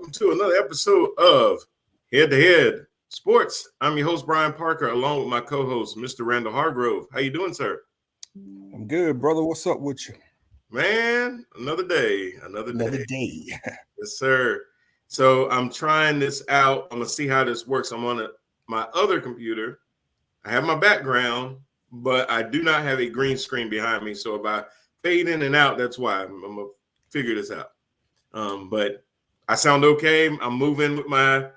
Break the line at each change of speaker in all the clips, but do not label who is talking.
welcome to another episode of Head to Head Sports. I'm your host, Brian Parker, along with my co-host, Mr. Randall Hargrove. How you doing, sir?
I'm good, brother. What's up with you?
Man, another day.
Another day.
Yes, sir. So I'm trying this out. I'm going to see how this works. I'm on my other computer. I have my background, but I do not have a green screen behind me. So if I fade in and out, that's why. I'm going to figure this out. But I sound okay. I'm moving with my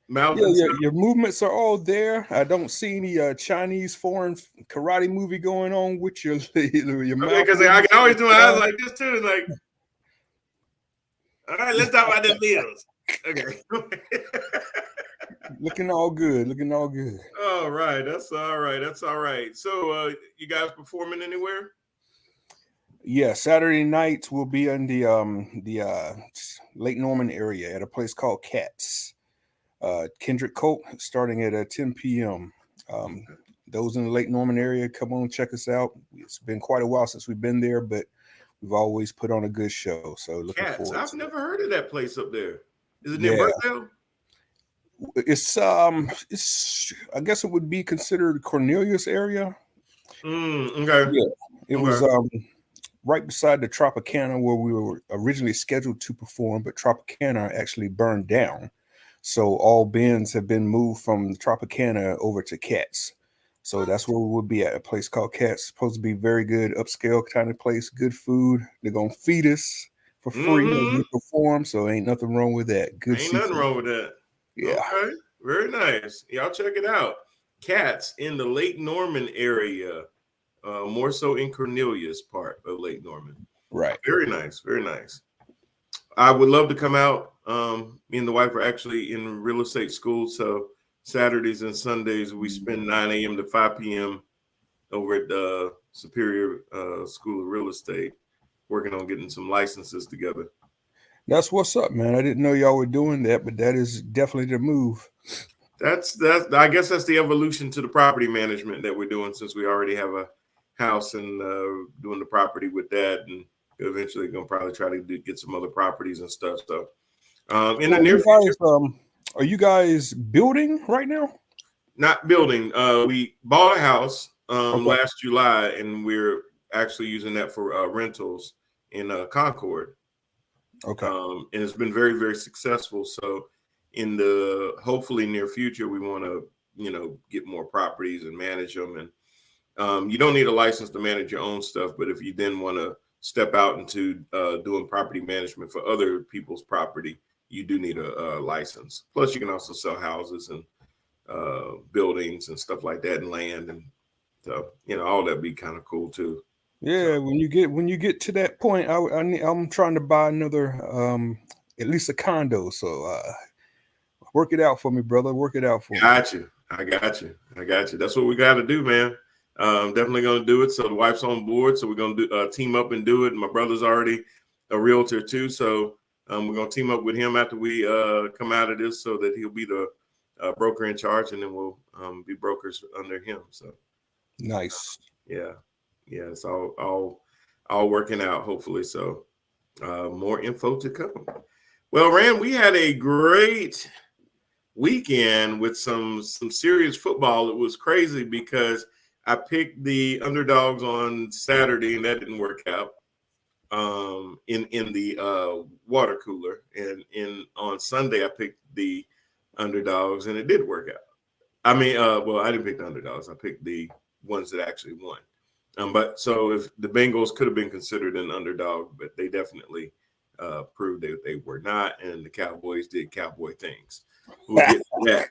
mouth.
Yeah, your movements are all there. I don't see any Chinese foreign karate movie going on with your mouth.
Because I can always do my eyes like this too. Like, all right, let's talk about the bills. Okay.
Looking all good.
All right. That's all right. So you guys performing anywhere?
Yeah, Saturday nights we'll be in the Lake Norman area at a place called Cats. Kendrick Colt starting at 10 p.m. Those in the Lake Norman area, come on, check us out. It's been quite a while since we've been there, but we've always put on a good show. So looking forward.
I've never heard of that place up there. Is it near Birkdale?
It's I guess it would be considered Cornelius area.
Okay.
Yeah, it was right beside the Tropicana where we were originally scheduled to perform, but Tropicana actually burned down. So all bands have been moved from the Tropicana over to Cats. So that's where we would be at, a place called Cats. Supposed to be very good, upscale kind of place, good food. They're going to feed us for free as we perform, so ain't nothing wrong with that. Good
ain't nothing wrong with that.
Yeah.
Okay, very nice. Y'all check it out. Cats in the Lake Norman area, more so in Cornelius part of Lake Norman.
Right.
Very nice, very nice. I would love to come out. Me and the wife are actually in real estate school, so Saturdays and Sundays we spend 9 a.m. to 5 p.m. over at the Superior School of Real Estate, working on getting some licenses together.
That's what's up, man. I didn't know y'all were doing that, but that is definitely the move.
That's I guess that's the evolution to the property management that we're doing, since we already have a house and doing the property with that, and eventually going to probably try to get some other properties and stuff. So in the near future.
Are you guys building right now?
Not building. We bought a house last July, and we're actually using that for rentals in Concord.
Okay.
And it's been very, very successful. So in the hopefully near future, we want to, get more properties and manage them. And you don't need a license to manage your own stuff, but if you then want to step out into doing property management for other people's property, you do need a license. Plus, you can also sell houses and buildings and stuff like that, and land, and so all that be kind of cool too.
Yeah, so, when you get to that point, I'm trying to buy another at least a condo. So work it out for me, brother. Work it out for me.
I got you. That's what we got to do, man. Definitely going to do it. So the wife's on board. So we're going to do team up and do it. My brother's already a realtor too. So we're going to team up with him after we come out of this, so that he'll be the broker in charge, and then we'll be brokers under him. So
nice.
Yeah. It's all working out, hopefully. So more info to come. Well, Rand, we had a great weekend with some serious football. It was crazy because I picked the underdogs on Saturday, and that didn't work out in the water cooler. And on Sunday, I picked the underdogs, and it did work out. I mean, I didn't pick the underdogs. I picked the ones that actually won. But so if the Bengals could have been considered an underdog, but they definitely proved that they were not, and the Cowboys did cowboy things. We'll get to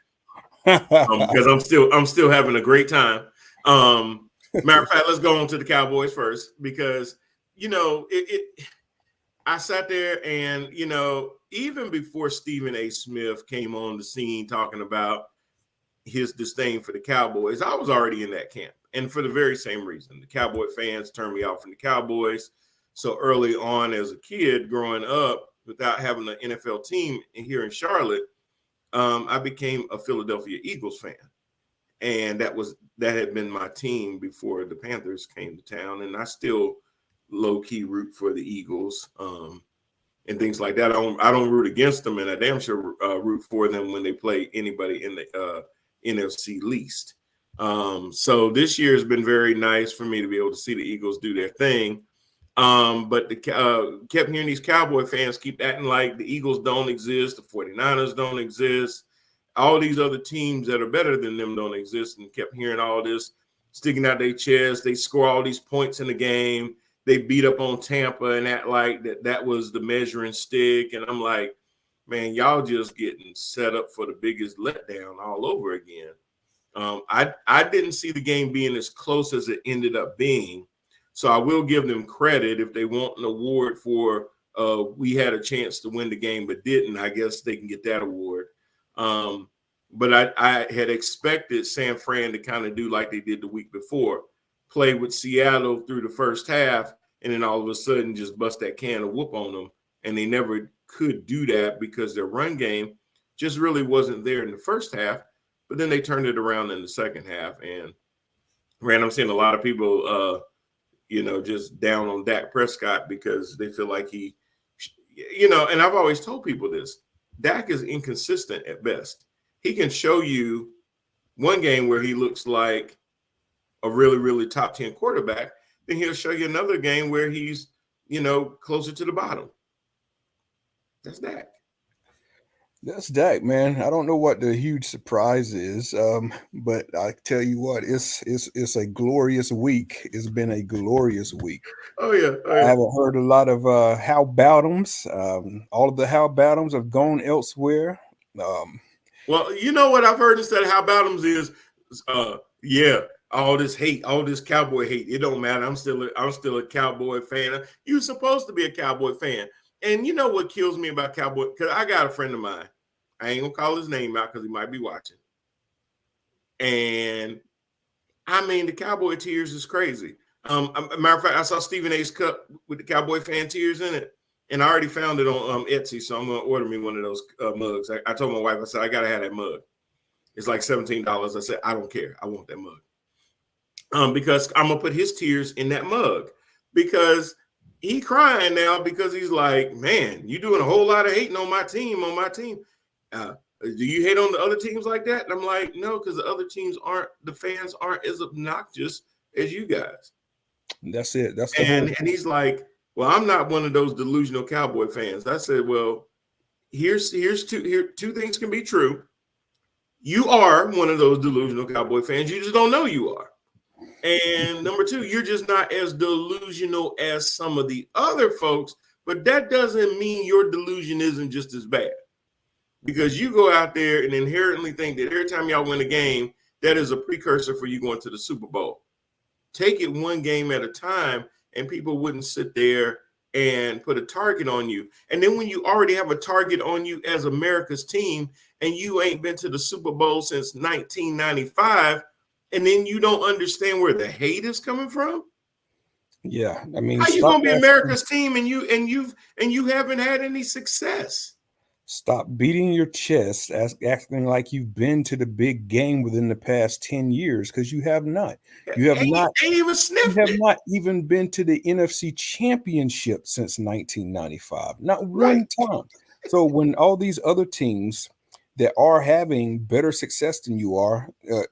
that because I'm still having a great time. Matter of fact, let's go on to the Cowboys first, because I sat there and even before Stephen A. Smith came on the scene talking about his disdain for the Cowboys, I was already in that camp. And for the very same reason, the Cowboy fans turned me off from the Cowboys. So early on as a kid growing up, without having an NFL team here in Charlotte, I became a Philadelphia Eagles fan. And that had been my team before the Panthers came to town. And I still low-key root for the Eagles. and things like that. I don't root against them, and I damn sure root for them when they play anybody in the NFC least. So this year has been very nice for me to be able to see the Eagles do their thing. But kept hearing these Cowboy fans keep acting like the Eagles don't exist, the 49ers don't exist, all these other teams that are better than them don't exist, and kept hearing all this sticking out their chest. They score all these points in the game. They beat up on Tampa and act like that was the measuring stick. And I'm like, man, y'all just getting set up for the biggest letdown all over again. I didn't see the game being as close as it ended up being. So I will give them credit if they want an award for we had a chance to win the game but didn't. I guess they can get that award. But I had expected San Fran to kind of do like they did the week before, play with Seattle through the first half, and then all of a sudden just bust that can of whoop on them. And they never could do that because their run game just really wasn't there in the first half. But then they turned it around in the second half. And I'm seeing a lot of people just down on Dak Prescott because they feel like he, and I've always told people this, Dak is inconsistent at best. He can show you one game where he looks like a really, really top 10 quarterback. Then he'll show you another game where he's, closer to the bottom. That's Dak.
That's Dak, man. I don't know what the huge surprise is, but I tell you what, it's a glorious week. It's been a glorious week.
Oh yeah.
I haven't heard a lot of How Bottoms. All of the How Bottoms have gone elsewhere.
Well, you know what I've heard instead of How Bottoms is, all this hate, all this Cowboy hate. It don't matter. I'm still a Cowboy fan. You're supposed to be a Cowboy fan. And you know what kills me about Cowboy? Because I got a friend of mine. I ain't gonna call his name out because he might be watching. And I mean, the Cowboy tears is crazy. Matter of fact, I saw Stephen A's cup with the Cowboy fan tears in it, and I already found it on Etsy, so I'm gonna order me one of those mugs. I told my wife, I said I gotta have that mug. It's like $17. I said I don't care. I want that mug. Because I'm gonna put his tears in that mug because he crying now because he's like, man, you doing a whole lot of hating on my team. Do you hate on the other teams like that? And I'm like, no, because the fans aren't as obnoxious as you guys.
That's it.
And he's like, well, I'm not one of those delusional Cowboy fans. I said, well, here's two things can be true. You are one of those delusional Cowboy fans. You just don't know you are. And number two, you're just not as delusional as some of the other folks, but that doesn't mean your delusion isn't just as bad. Because you go out there and inherently think that every time y'all win a game, that is a precursor for you going to the Super Bowl. Take it one game at a time, and people wouldn't sit there and put a target on you. And then when you already have a target on you as America's team, and you ain't been to the Super Bowl since 1995, and then you don't understand where the hate is coming from.
Yeah, I mean,
how you gonna be America's team and you haven't had any success?
Stop beating your chest, acting like you've been to the big game within the past 10 years, because you have not. You have not even been to the NFC Championship since 1995. Not one time. So when all these other teams that are having better success than you are,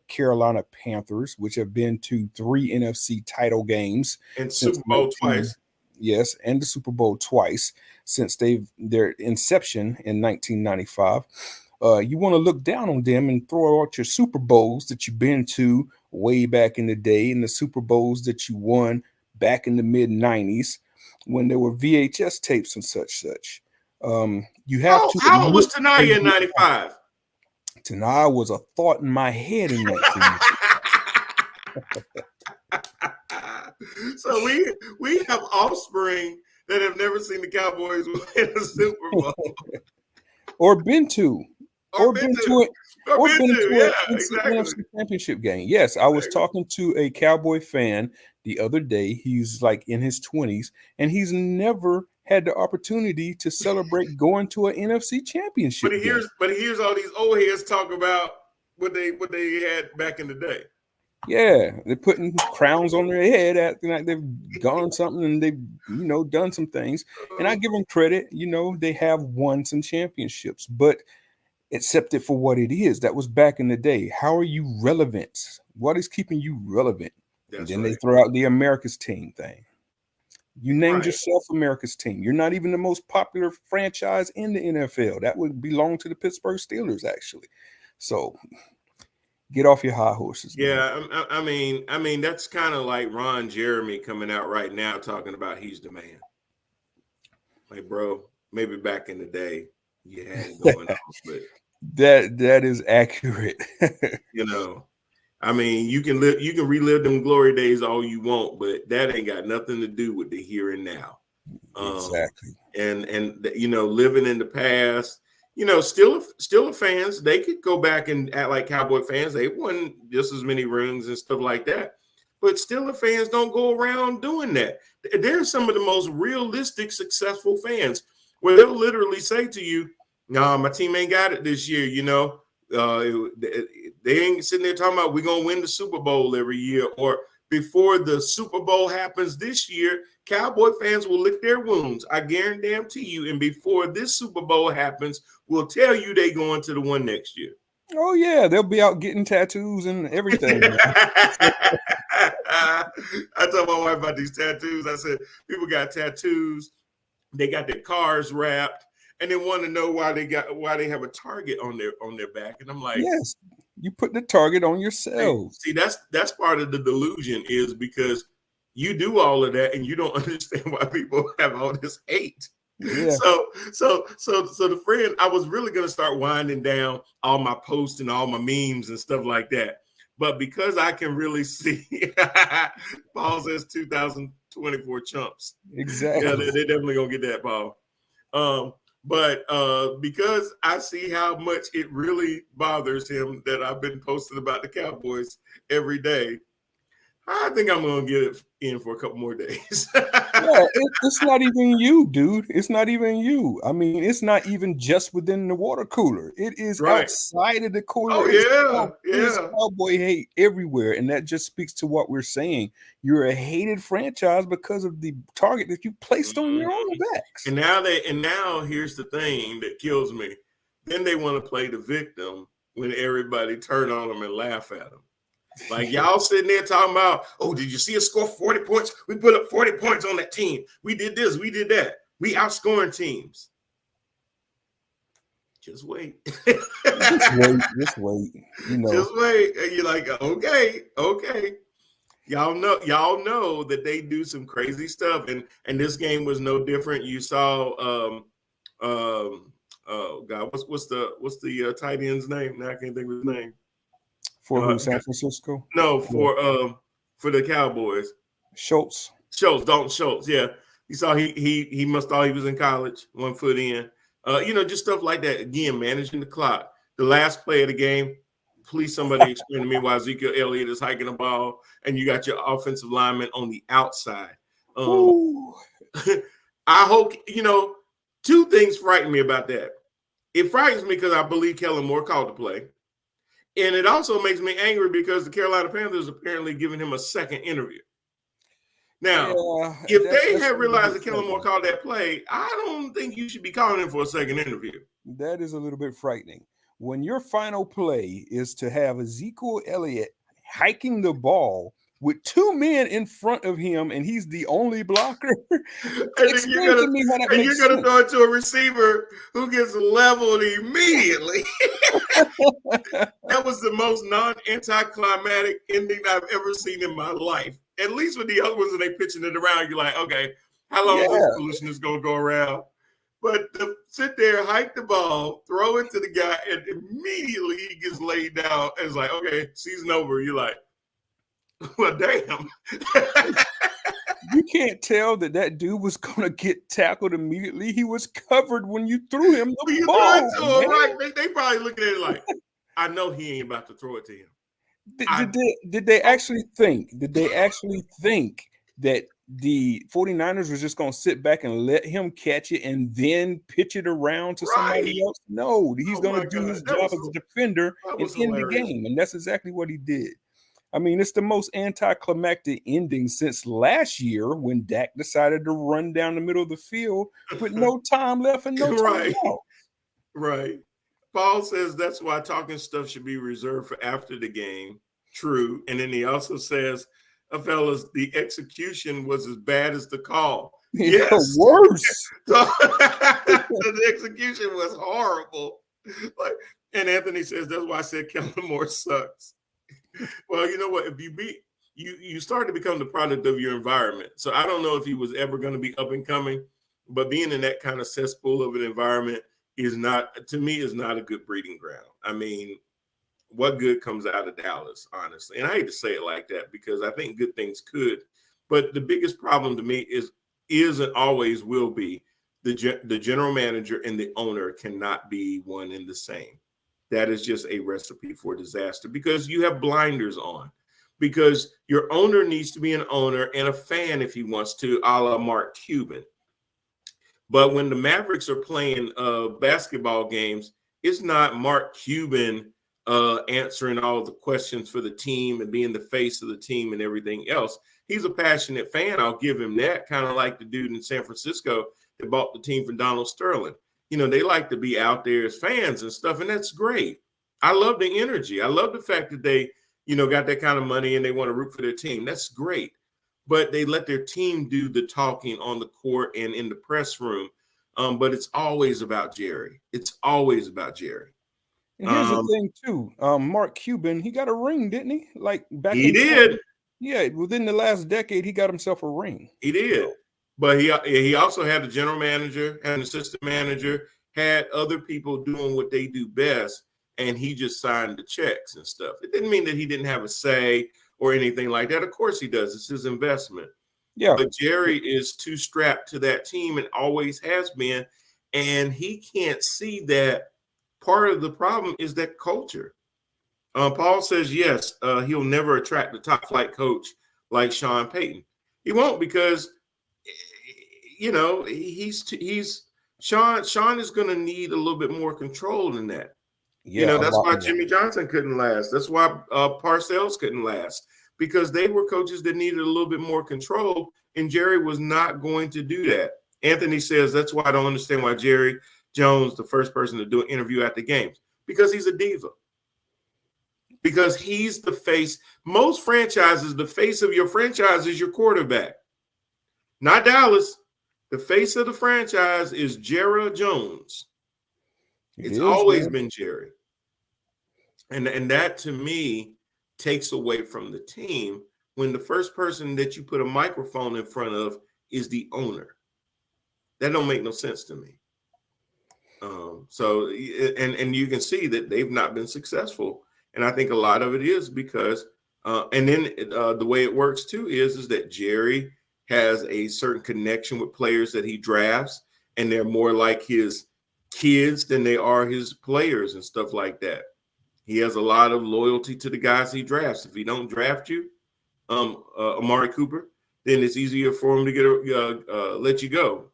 Carolina Panthers, which have been to 3 NFC title games
and Super Bowl twice.
Yes, and the Super Bowl twice since their inception in 1995. You want to look down on them and throw out your Super Bowls that you've been to way back in the day, and the Super Bowls that you won back in the mid 90s when there were VHS tapes and such. You have to.
How old was Tanaya in 95?
Tanaya was a thought in my head in that
So we have offspring that have never seen the Cowboys win a Super Bowl.
or been to an
exactly.
NFC Championship game. Yes, I was talking to a Cowboy fan the other day. He's like in his 20s, and he's never had the opportunity to celebrate going to an NFC Championship game.
But here's all these old heads talk about what they had back in the day.
Yeah, they're putting crowns on their head, acting like they've gone something and they've done some things. And I give them credit. They have won some championships, but accept it for what it is. That was back in the day. How are you relevant? What is keeping you relevant? And
That's
then they
right.
throw out the America's team thing. You named
Right.
yourself America's team. You're not even the most popular franchise in the NFL. That would belong to the Pittsburgh Steelers, actually. So get off your high horses, man.
Yeah, I mean, that's kind of like Ron Jeremy coming out right now talking about he's the man. Like, bro, maybe back in the day you had it going on, but
That is accurate.
you know, I mean, you can relive them glory days all you want, but that ain't got nothing to do with the here and now.
Exactly.
And living in the past, still fans, they could go back and act like Cowboy fans. They won just as many rings and stuff like that. But still the fans don't go around doing that. They're some of the most realistic, successful fans where they'll literally say to you, "No, my team ain't got it this year." They ain't sitting there talking about we're gonna win the Super Bowl every year, or before the Super Bowl happens this year, Cowboy fans will lick their wounds. I guarantee you. And before this Super Bowl happens, we'll tell you they going to the one next year.
Oh yeah, they'll be out getting tattoos and everything.
I told my wife about these tattoos. I said, people got tattoos, they got their cars wrapped, and they want to know why they have a target on their back. And I'm like,
yes, you put the target on yourselves.
see, that's part of the delusion, is because you do all of that and you don't understand why people have all this hate.
Yeah.
So the friend, I was really gonna start winding down all my posts and all my memes and stuff like that. But because I can really see Paul says 2024 chumps.
Exactly.
Yeah, they definitely gonna get that, Paul. But because I see how much it really bothers him that I've been posting about the Cowboys every day, I think I'm gonna get it in for a couple more days.
Yeah, it's not even you, dude. It's not even you. I mean, it's not even just within the water cooler. It is
Right.
outside of the cooler.
Oh
It's
yeah.
cowboy hate everywhere, and that just speaks to what we're saying. You're a hated franchise because of the target that you placed on your own backs.
And now here's the thing that kills me. Then they want to play the victim when everybody turn on them and laugh at them. Like, y'all sitting there talking about, oh, did you see us score 40 points? We put up 40 points on that team. We did this, we did that. We outscoring teams. Just wait.
Just wait.
Just wait. And you're like, okay. Y'all know that they do some crazy stuff, and this game was no different. You saw oh God, what's the tight end's name? Now I can't think of his name.
For who? San Francisco?
No, for the Cowboys. Dalton Schultz. Yeah, you saw he must thought he was in college, 1 foot in. Just stuff like that. Again, managing the clock. The last play of the game. Please, somebody explain to me why Ezekiel Elliott is hiking the ball and you got your offensive lineman on the outside. I hope, two things frighten me about that. It frightens me because I believe Kellen Moore called the play. And it also makes me angry because the Carolina Panthers apparently giving him a second interview. Now, if they had realized that Kellen Moore called that play, I don't think you should be calling him for a second interview.
That is a little bit frightening. When your final play is to have Ezekiel Elliott hiking the ball with 2 men in front of him, and he's the only blocker.
And you're gonna throw it to a receiver who gets leveled immediately. That was the most non-anticlimactic ending I've ever seen in my life. At least with the other ones, when they pitching it around, you're like, okay, how long is this foolishness gonna go around? But to sit there, hike the ball, throw it to the guy, and immediately he gets laid down. And it's like, okay, season over. You're like, well, damn.
You can't tell that dude was going to get tackled immediately. He was covered when you threw him the ball.
Right? They probably looking at it like, I know he ain't about to throw it to him.
Did they actually think that the 49ers was just going to sit back and let him catch it and then pitch it around to somebody else? No, he's going to do his job as a defender and end the game. And that's exactly what he did. I mean, it's the most anticlimactic ending since last year when Dak decided to run down the middle of the field with no time left and no time
Right.
out.
Right. Paul says that's why talking stuff should be reserved for after the game. True. And then he also says, fellas, the execution was as bad as the call. Yes.
Worse.
So the execution was horrible. Like, and Anthony says that's why I said Kellen Moore sucks. Well, you know what? If you beat you start to become the product of your environment. So I don't know if he was ever going to be up and coming, but being in that kind of cesspool of an environment is not, to me, is not a good breeding ground. I mean, what good comes out of Dallas, honestly? And I hate to say it like that because I think good things could, but the biggest problem to me is and always will be the general manager and the owner cannot be one and the same. That is just a recipe for disaster because you have blinders on. Because your owner needs to be an owner and a fan if he wants to, a la Mark Cuban. But when the Mavericks are playing basketball games, it's not Mark Cuban answering all the questions for the team and being the face of the team and everything else. He's a passionate fan. I'll give him that, kind of like the dude in San Francisco that bought the team from Donald Sterling. You know, they like to be out there as fans and stuff, and that's great. I love the energy. I love the fact that they, you know, got that kind of money and they want to root for their team. That's great. But they let their team do the talking on the court and in the press room. But it's always about Jerry. It's always about Jerry.
And here's the thing, too. Mark Cuban, he got a ring, didn't he? Like back
he
in
did.
Yeah, within the last decade, he got himself a ring.
He did. But he also had a general manager, had an assistant manager, had other people doing what they do best, and he just signed the checks and stuff. It didn't mean that he didn't have a say or anything like that. Of course he does. It's his investment.
Yeah.
But Jerry is too strapped to that team and always has been, and he can't see that part of the problem is that culture. Paul says, yes, he'll never attract a top flight coach like Sean Payton. He won't because, you know, Sean is going to need a little bit more control than that. Yeah, you know, that's why Jimmy Johnson couldn't last. That's why Parcells couldn't last, because they were coaches that needed a little bit more control, and Jerry was not going to do that. Anthony says, that's why I don't understand why Jerry Jones, the first person to do an interview at the games, because he's a diva. Because he's the face. Most franchises, the face of your franchise is your quarterback. Not Dallas. The face of the franchise is Jerry Jones. It's always been Jerry. And that, to me, takes away from the team when the first person that you put a microphone in front of is the owner. That don't make no sense to me. So you can see that they've not been successful. And I think a lot of it is because, and then the way it works too is that Jerry has a certain connection with players that he drafts, and they're more like his kids than they are his players and stuff like that. He has a lot of loyalty to the guys he drafts. If he don't draft you, Amari Cooper, then it's easier for him to get let you go.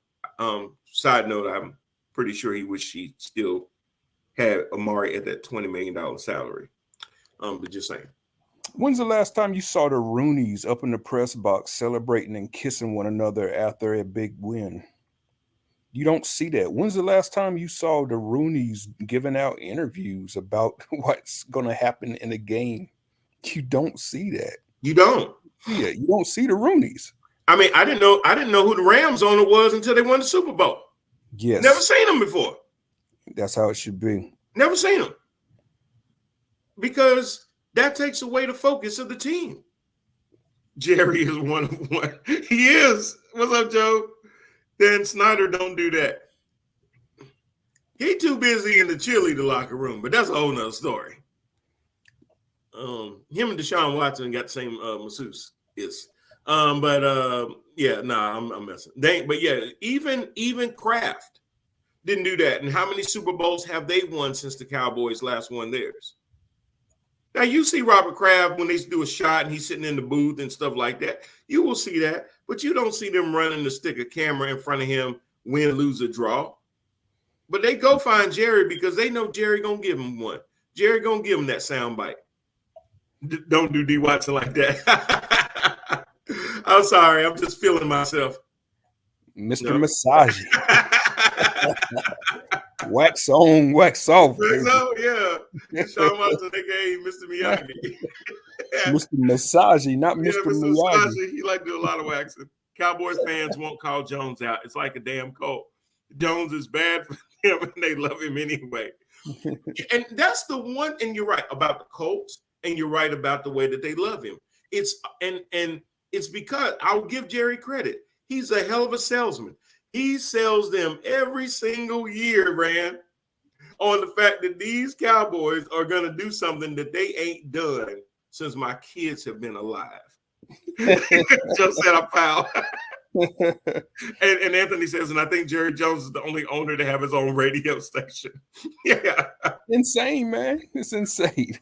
Side note, I'm pretty sure he wish he still had Amari at that $20 million salary. But just saying.
When's the last time you saw the Rooneys up in the press box celebrating and kissing one another after a big win? You don't see that. When's the last time you saw the Rooneys giving out interviews about what's going to happen in a game? You don't see that.
You don't.
Yeah, you don't see the Rooneys.
I mean, I didn't know who the Rams owner was until they won the Super Bowl.
Yes.
Never seen them before.
That's how it should be.
Never seen them. Because that takes away the focus of the team. Jerry is one of one. He is. What's up, Joe? Dan Snyder don't do that. He too busy in the cheerleader locker room, but that's a whole nother story. Him and Deshaun Watson got the same masseuse. Yes. I'm messing. But yeah, even Kraft didn't do that. And how many Super Bowls have they won since the Cowboys last won theirs? Now, you see Robert Kraft when they do a shot and he's sitting in the booth and stuff like that. You will see that, but you don't see them running to stick a camera in front of him, win, lose, or draw. But they go find Jerry because they know Jerry going to give him one. Jerry going to give him that sound bite. Don't do D Watson like that. I'm sorry. I'm just feeling myself.
Mr.
No.
Massagy. Wax on, wax off.
So, yeah. Deshaun Watson, they gave Mr. Miyagi.
Mr. Massagy, not
Yeah,
Mr.
Mr.
Miyagi.
Massagy, he like to do a lot of waxing. Cowboys fans won't call Jones out. It's like a damn cult. Jones is bad for him, and they love him anyway. And that's the one. And you're right about the Colts, and you're right about the way that they love him. It's because I'll give Jerry credit. He's a hell of a salesman. He sells them every single year, Rand, on the fact that these Cowboys are going to do something that they ain't done since my kids have been alive. Just said a foul. and Anthony says, and I think Jerry Jones is the only owner to have his own radio station. Yeah.
Insane, man. It's insane.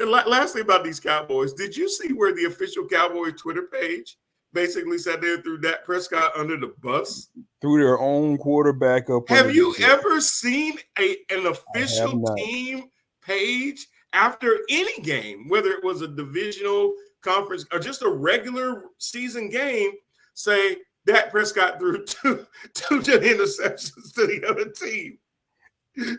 Lastly, about these Cowboys, did you see where the official Cowboys Twitter page basically sat there threw Dak Prescott under the bus?
Threw their own quarterback up.
Have you ever seen an official team page after any game, whether it was a divisional conference or just a regular season game, say Dak Prescott threw two interceptions to the other team?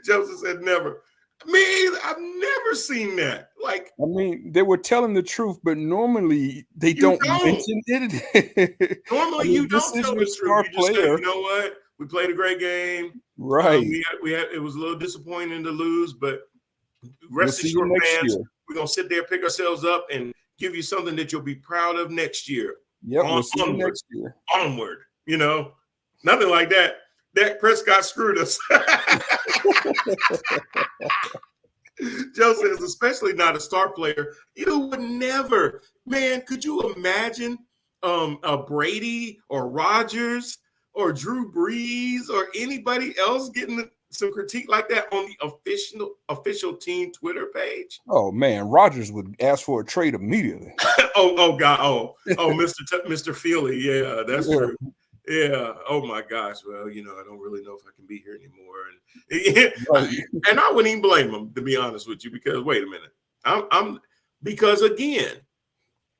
Joseph said never. Me, I've never seen that. Like,
I mean, they were telling the truth, but normally they don't mention it.
Normally, you don't tell the truth. You just say, you know what? We played a great game.
Right.
We had it was a little disappointing to lose, but rest assured, fans, we're gonna sit there, pick ourselves up, and give you something that you'll be proud of next year.
Yep, we'll see you next year.
Onward. You know, nothing like that. Dak Prescott screwed us. Joe says, especially not a star player. You would never, man. Could you imagine Brady or Rodgers or Drew Brees or anybody else getting some critique like that on the official team Twitter page?
Oh man, Rodgers would ask for a trade immediately.
oh God, Mr. Feely, yeah, that's true. Yeah. Oh my gosh. Well, I don't really know if I can be here anymore, and I wouldn't even blame him, to be honest with you, because wait a minute, because again,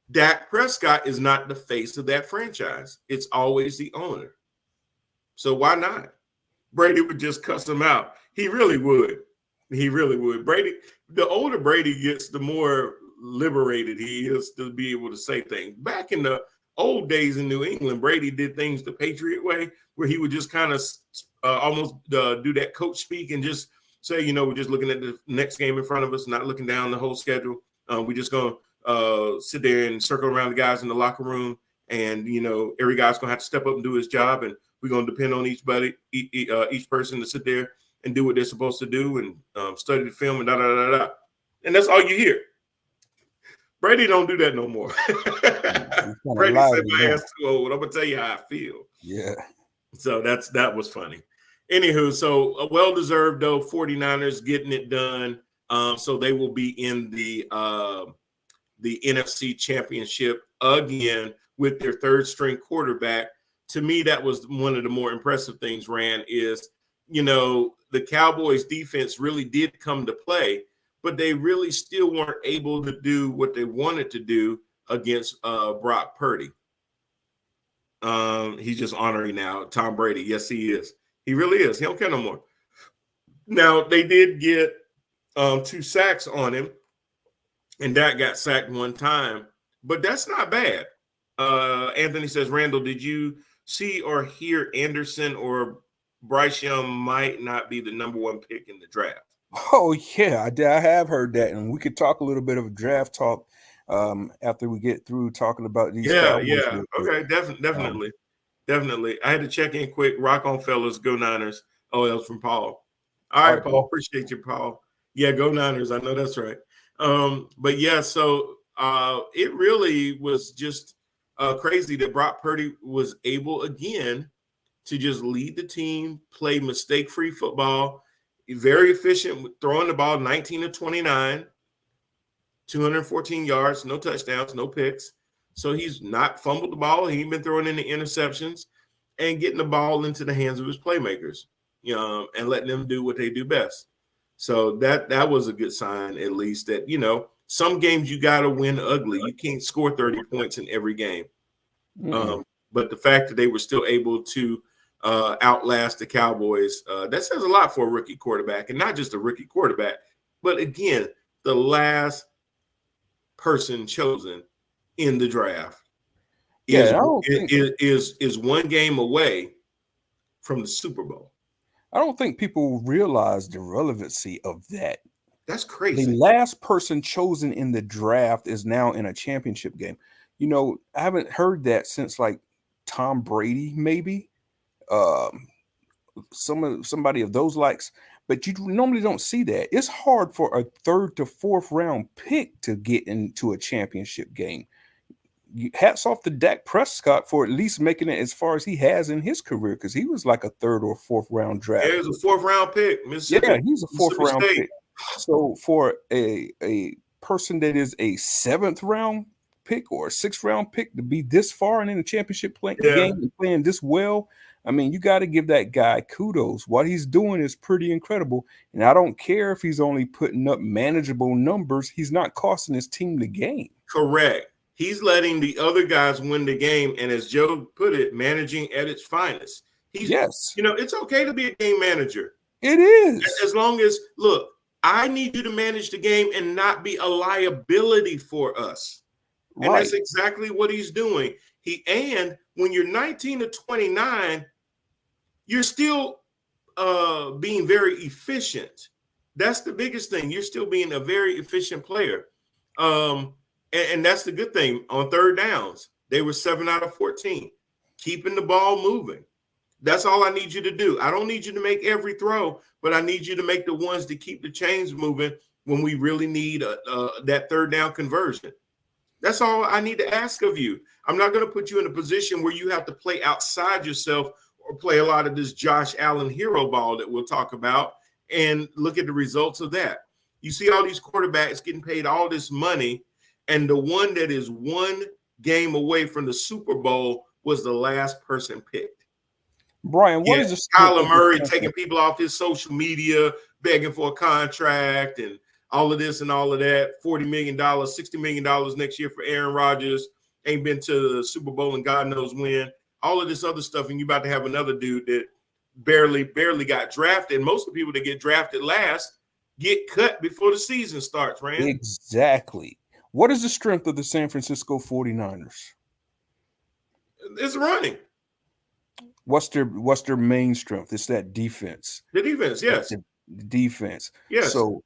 Dak Prescott is not the face of that franchise. It's always the owner. So why not? Brady would just cuss him out. He really would. He really would. Brady, the older Brady gets, the more liberated he is to be able to say things. Back in the old days in New England, Brady did things the Patriot way, where he would just kind of almost do that coach speak and just say, we're just looking at the next game in front of us, not looking down the whole schedule. We're just going to sit there and circle around the guys in the locker room. And, every guy's going to have to step up and do his job. And we're going to depend on each person to sit there and do what they're supposed to do and study the film and da-da-da-da. And that's all you hear. Brady don't do that no more. Brady said my ass too old. I'm going to tell you how I feel.
Yeah.
So that was funny. Anywho, so a well-deserved, though, 49ers getting it done. So they will be in the NFC Championship again with their third-string quarterback. To me, that was one of the more impressive things, Rand, is, the Cowboys defense really did come to play, but they really still weren't able to do what they wanted to do against Brock Purdy. He's just honoring now Tom Brady. Yes, he is. He really is. He don't care no more. Now, they did get 2 sacks on him, and Dak got sacked one time, but that's not bad. Anthony says, Randall, did you see or hear Anderson or Bryce Young might not be the number 1 pick in the draft?
Oh, yeah, I have heard that, and we could talk a little bit of draft talk after we get through talking about these.
Cowboys. Yeah. Okay, definitely. I had to check in quick. Rock on, fellas. Go Niners. Oh, that was from Paul. All right, Paul. Appreciate you, Paul. Yeah, go Niners. I know that's right. But yeah, so it really was just crazy that Brock Purdy was able again to just lead the team, play mistake-free football, very efficient with throwing the ball, 19 of 29, 214 yards, no touchdowns, no picks. So he's not fumbled the ball. He's been throwing in the interceptions and getting the ball into the hands of his playmakers, and letting them do what they do best. So that was a good sign, at least, that, some games you got to win ugly. You can't score 30 points in every game. But the fact that they were still able to outlast the Cowboys, that says a lot for a rookie quarterback, and not just a rookie quarterback, but again, the last person chosen in the draft is one game away from the Super Bowl.
I don't think people realize the relevancy of that.
That's crazy.
The last person chosen in the draft is now in a championship game. You know, I haven't heard that since like Tom Brady, maybe. Somebody of those likes, but you normally don't see that. It's hard for a 3rd to 4th round pick to get into a championship game. Hats off to Dak Prescott for at least making it as far as he has in his career, because he was like a 3rd or 4th round draft.
Yeah, he was a 4th round pick. Mississippi.
Yeah, he's a 4th round pick. So for a person that is a 7th round pick or a 6th round pick to be this far and in the championship game and playing this well, I mean, you got to give that guy kudos. What he's doing is pretty incredible. And I don't care if he's only putting up manageable numbers. He's not costing his team the game.
Correct. He's letting the other guys win the game. And as Joe put it, managing at its finest. Yes. You know, it's okay to be a game manager.
It is.
As long as, look, I need you to manage the game and not be a liability for us. And that's exactly what he's doing. And when you're 19 to 29, you're still being very efficient. That's the biggest thing. You're still being a very efficient player. And that's the good thing. On 3rd downs, they were 7 out of 14, keeping the ball moving. That's all I need you to do. I don't need you to make every throw, but I need you to make the ones that keep the chains moving when we really need that 3rd down conversion. That's all I need to ask of you. I'm not going to put you in a position where you have to play outside yourself or play a lot of this Josh Allen hero ball that we'll talk about and look at the results of that. You see all these quarterbacks getting paid all this money, and the one that is one game away from the Super Bowl was the last person picked.
Brian, what is this?
Kyler Murray taking people off his social media, begging for a contract and all of this and all of that, $40 million, $60 million next year for Aaron Rodgers, ain't been to the Super Bowl and God knows when, all of this other stuff, and you about to have another dude that barely got drafted. And most of the people that get drafted last get cut before the season starts, Rand.
Exactly. What is the strength of the San Francisco 49ers?
It's running.
What's their main strength? It's that defense.
The defense, yes.
The defense.
Yes.
So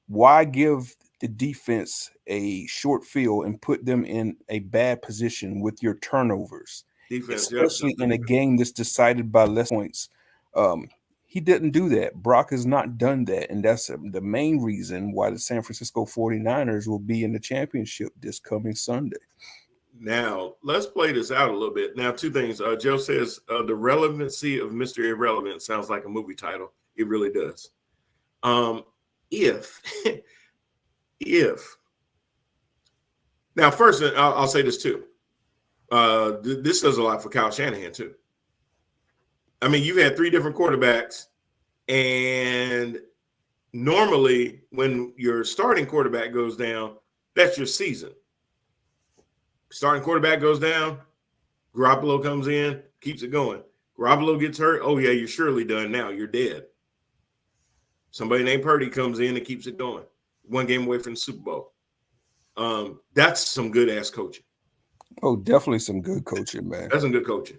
why give the defense a short field and put them in a bad position with your turnovers?
Defense,
especially in a game that's decided by less points. He didn't do that. Brock has not done that. And that's the main reason why the San Francisco 49ers will be in the championship this coming Sunday.
Now, let's play this out a little bit. Now, 2 things. Joe says the relevancy of Mr. Irrelevant sounds like a movie title. It really does. If now, first, I'll say this too. This does a lot for Kyle Shanahan too. I mean, you've had 3 different quarterbacks, and normally when your starting quarterback goes down, that's your season. Starting quarterback goes down, Garoppolo comes in, keeps it going. Garoppolo gets hurt. Oh yeah, you're surely done now. You're dead. Somebody named Purdy comes in and keeps it going. 1 game away from the Super Bowl. That's some good ass coaching.
Oh, definitely some good coaching, man.
That's some good coaching.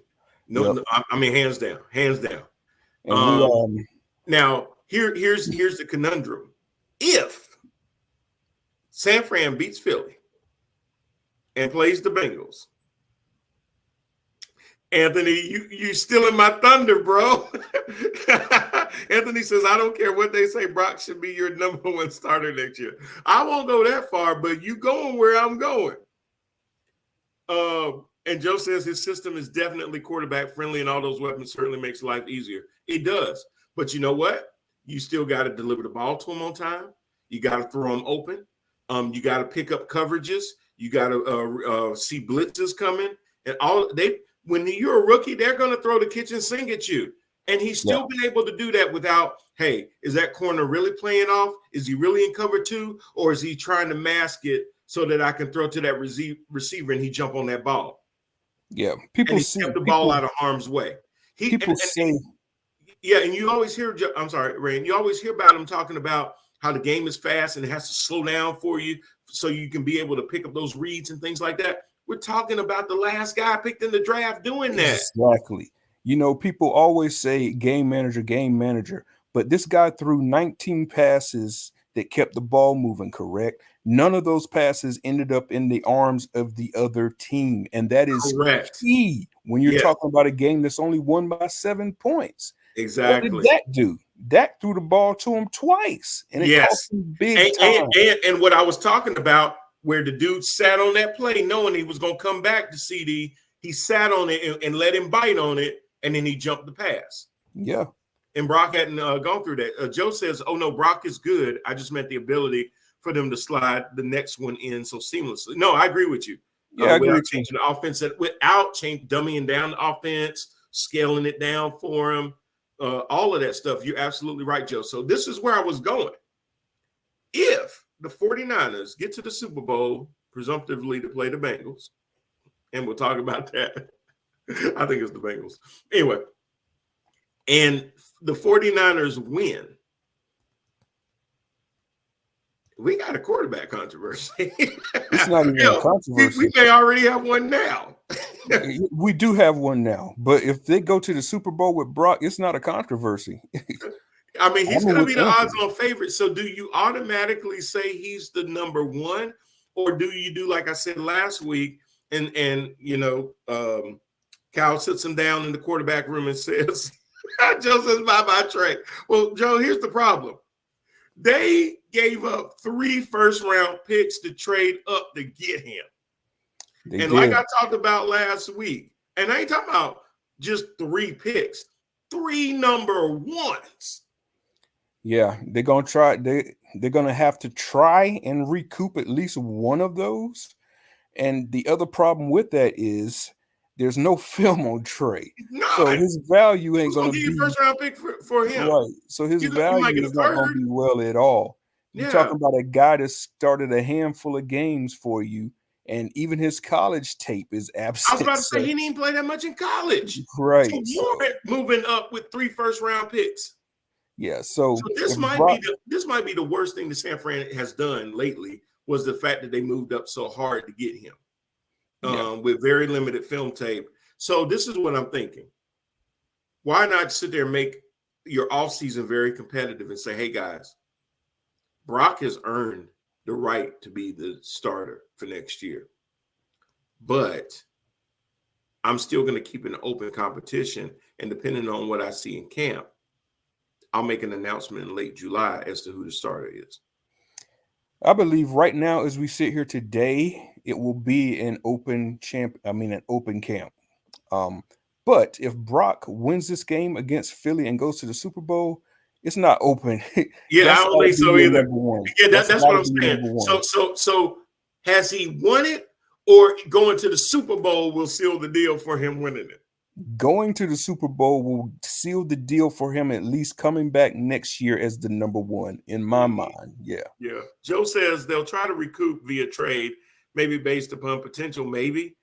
No, I mean, hands down.
And
now here's the conundrum. If San Fran beats Philly and plays the Bengals, Anthony, you stealing my thunder, bro. Anthony says, I don't care what they say, Brock should be your number 1 starter next year. I won't go that far, but you going where I'm going. And Joe says his system is definitely quarterback friendly, and all those weapons certainly makes life easier. It does. But you know what? You still got to deliver the ball to them on time. You got to throw them open. You got to pick up coverages. You got to see blitzes coming. And when you're a rookie, they're going to throw the kitchen sink at you. And he's still been able to do that without, hey, is that corner really playing off? Is he really in cover 2? Or is he trying to mask it so that I can throw to that receiver and he jump on that ball?
Yeah.
And he kept the ball out of harm's way. And you always hear, I'm sorry, Rain, you always hear about him talking about how the game is fast and it has to slow down for you so you can be able to pick up those reads and things like that. We're talking about the last guy picked in the draft doing that.
Exactly. People always say game manager, but this guy threw 19 passes that kept the ball moving, correct? None of those passes ended up in the arms of the other team. And that is
correct.
Key when you're talking about a game that's only won by 7 points.
Exactly.
What did Dak do? Dak threw the ball to him twice, and it cost him big time.
And what I was talking about, where the dude sat on that play knowing he was going to come back to CD, he sat on it and let him bite on it, and then he jumped the pass.
Yeah.
And Brock hadn't gone through that. Joe says, oh, no, Brock is good. I just meant the ability for them to slide the next one in so seamlessly. No, I agree with you.
Yeah, I agree
without
with
changing the offense, without dumbing down the offense, scaling it down for him, all of that stuff. You're absolutely right, Joe. So this is where I was going. If the 49ers get to the Super Bowl, presumptively to play the Bengals, and we'll talk about that. I think it's the Bengals. Anyway, and the 49ers win, we got a quarterback controversy.
It's not even a controversy.
We may already have one now.
We do have one now, but if they go to the Super Bowl with Brock, it's not a controversy.
I mean, he's going to be the odds-on favorite. So do you automatically say he's the number one, or do you do like I said last week, and Cal sits him down in the quarterback room and says, Joe says, bye-bye, Trey. Well, Joe, here's the problem. They gave up 3 first-round picks to trade up to get him. Like I talked about last week, and I ain't talking about just 3 picks, 3 number ones.
Yeah, they're gonna try. They're gonna have to try and recoup at least one of those. And the other problem with that is there's no film on Trey, so his value ain't gonna be
first round pick for him.
Right. So his value is not gonna be well at all. You're talking about a guy that started a handful of games for you, and even his college tape is absent.
I was about to say he didn't even play that much in college.
Right.
So you're moving up with 3 first-round picks.
Yeah. So
this might be the worst thing that San Fran has done lately, was the fact that they moved up so hard to get him with very limited film tape. So this is what I'm thinking. Why not sit there and make your offseason very competitive and say, hey, guys, Brock has earned the right to be the starter for next year. But I'm still going to keep an open competition. And depending on what I see in camp, I'll make an announcement in late July as to who the starter is.
I believe right now, as we sit here today, it will be an open camp. But if Brock wins this game against Philly and goes to the Super Bowl, it's not open.
Yeah, I don't think so either. Yeah, that's what I'm saying. So has he won it, or going to the Super Bowl will seal the deal for him winning it?
Going to the Super Bowl will seal the deal for him, at least coming back next year as the number one, in my mind. Yeah.
Joe says they'll try to recoup via trade, maybe based upon potential, maybe.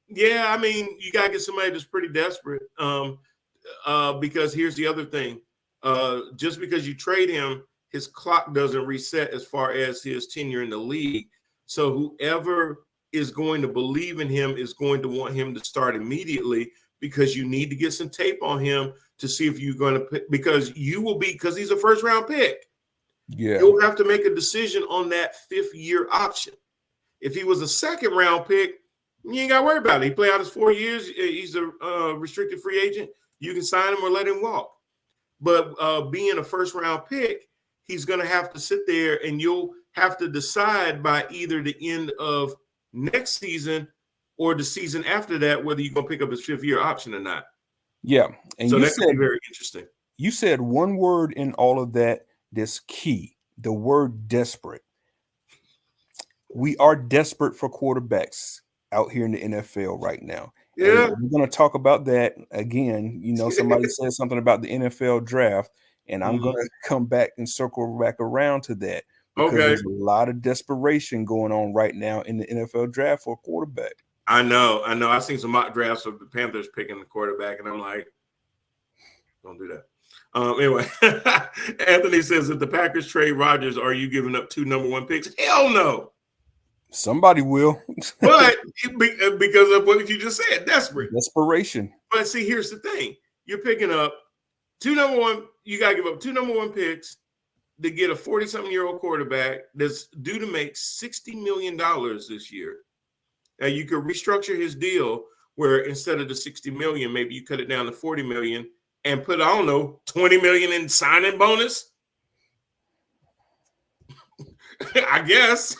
Yeah, I mean, you got to get somebody that's pretty desperate, because here's the other thing. Just because you trade him, his clock doesn't reset as far as his tenure in the league. So whoever is going to believe in him is going to want him to start immediately, because you need to get some tape on him to see if you're going to pick, because he's a first round pick.
Yeah.
You'll have to make a decision on that 5th year option. If he was a 2nd round pick, you ain't got to worry about it. He played out his 4 years. He's a restricted free agent. You can sign him or let him walk. But being a first round pick, he's going to have to sit there, and you'll have to decide by either the end of next season or the season after that whether you're going to pick up his 5th year option or not.
Yeah. And
so that could be very interesting.
You said one word in all of that that's key, the word desperate. We are desperate for quarterbacks out here in the NFL right now. Hey,
Yeah.
we're going to talk about that again. You know, somebody said something about the NFL draft, and I'm going
Mhm.
to come back and circle back around to that because
Okay.
there's a lot of desperation going on right now in the NFL draft for a quarterback.
I know. I've seen some mock drafts of the Panthers picking the quarterback, and I'm like, don't do that. Anyway, Anthony says, if the Packers trade Rodgers, are you giving up 2 number 1 picks? Hell no.
Somebody will.
But because of what you just said, desperate.
Desperation.
But see, here's the thing: you're picking up 2 number 1. You got to give up 2 number 1 picks to get a 40-something-year-old quarterback that's due to make $60 million this year. Now you could restructure his deal where instead of the 60 million, maybe you cut it down to 40 million and put, I don't know, 20 million in signing bonus. I guess.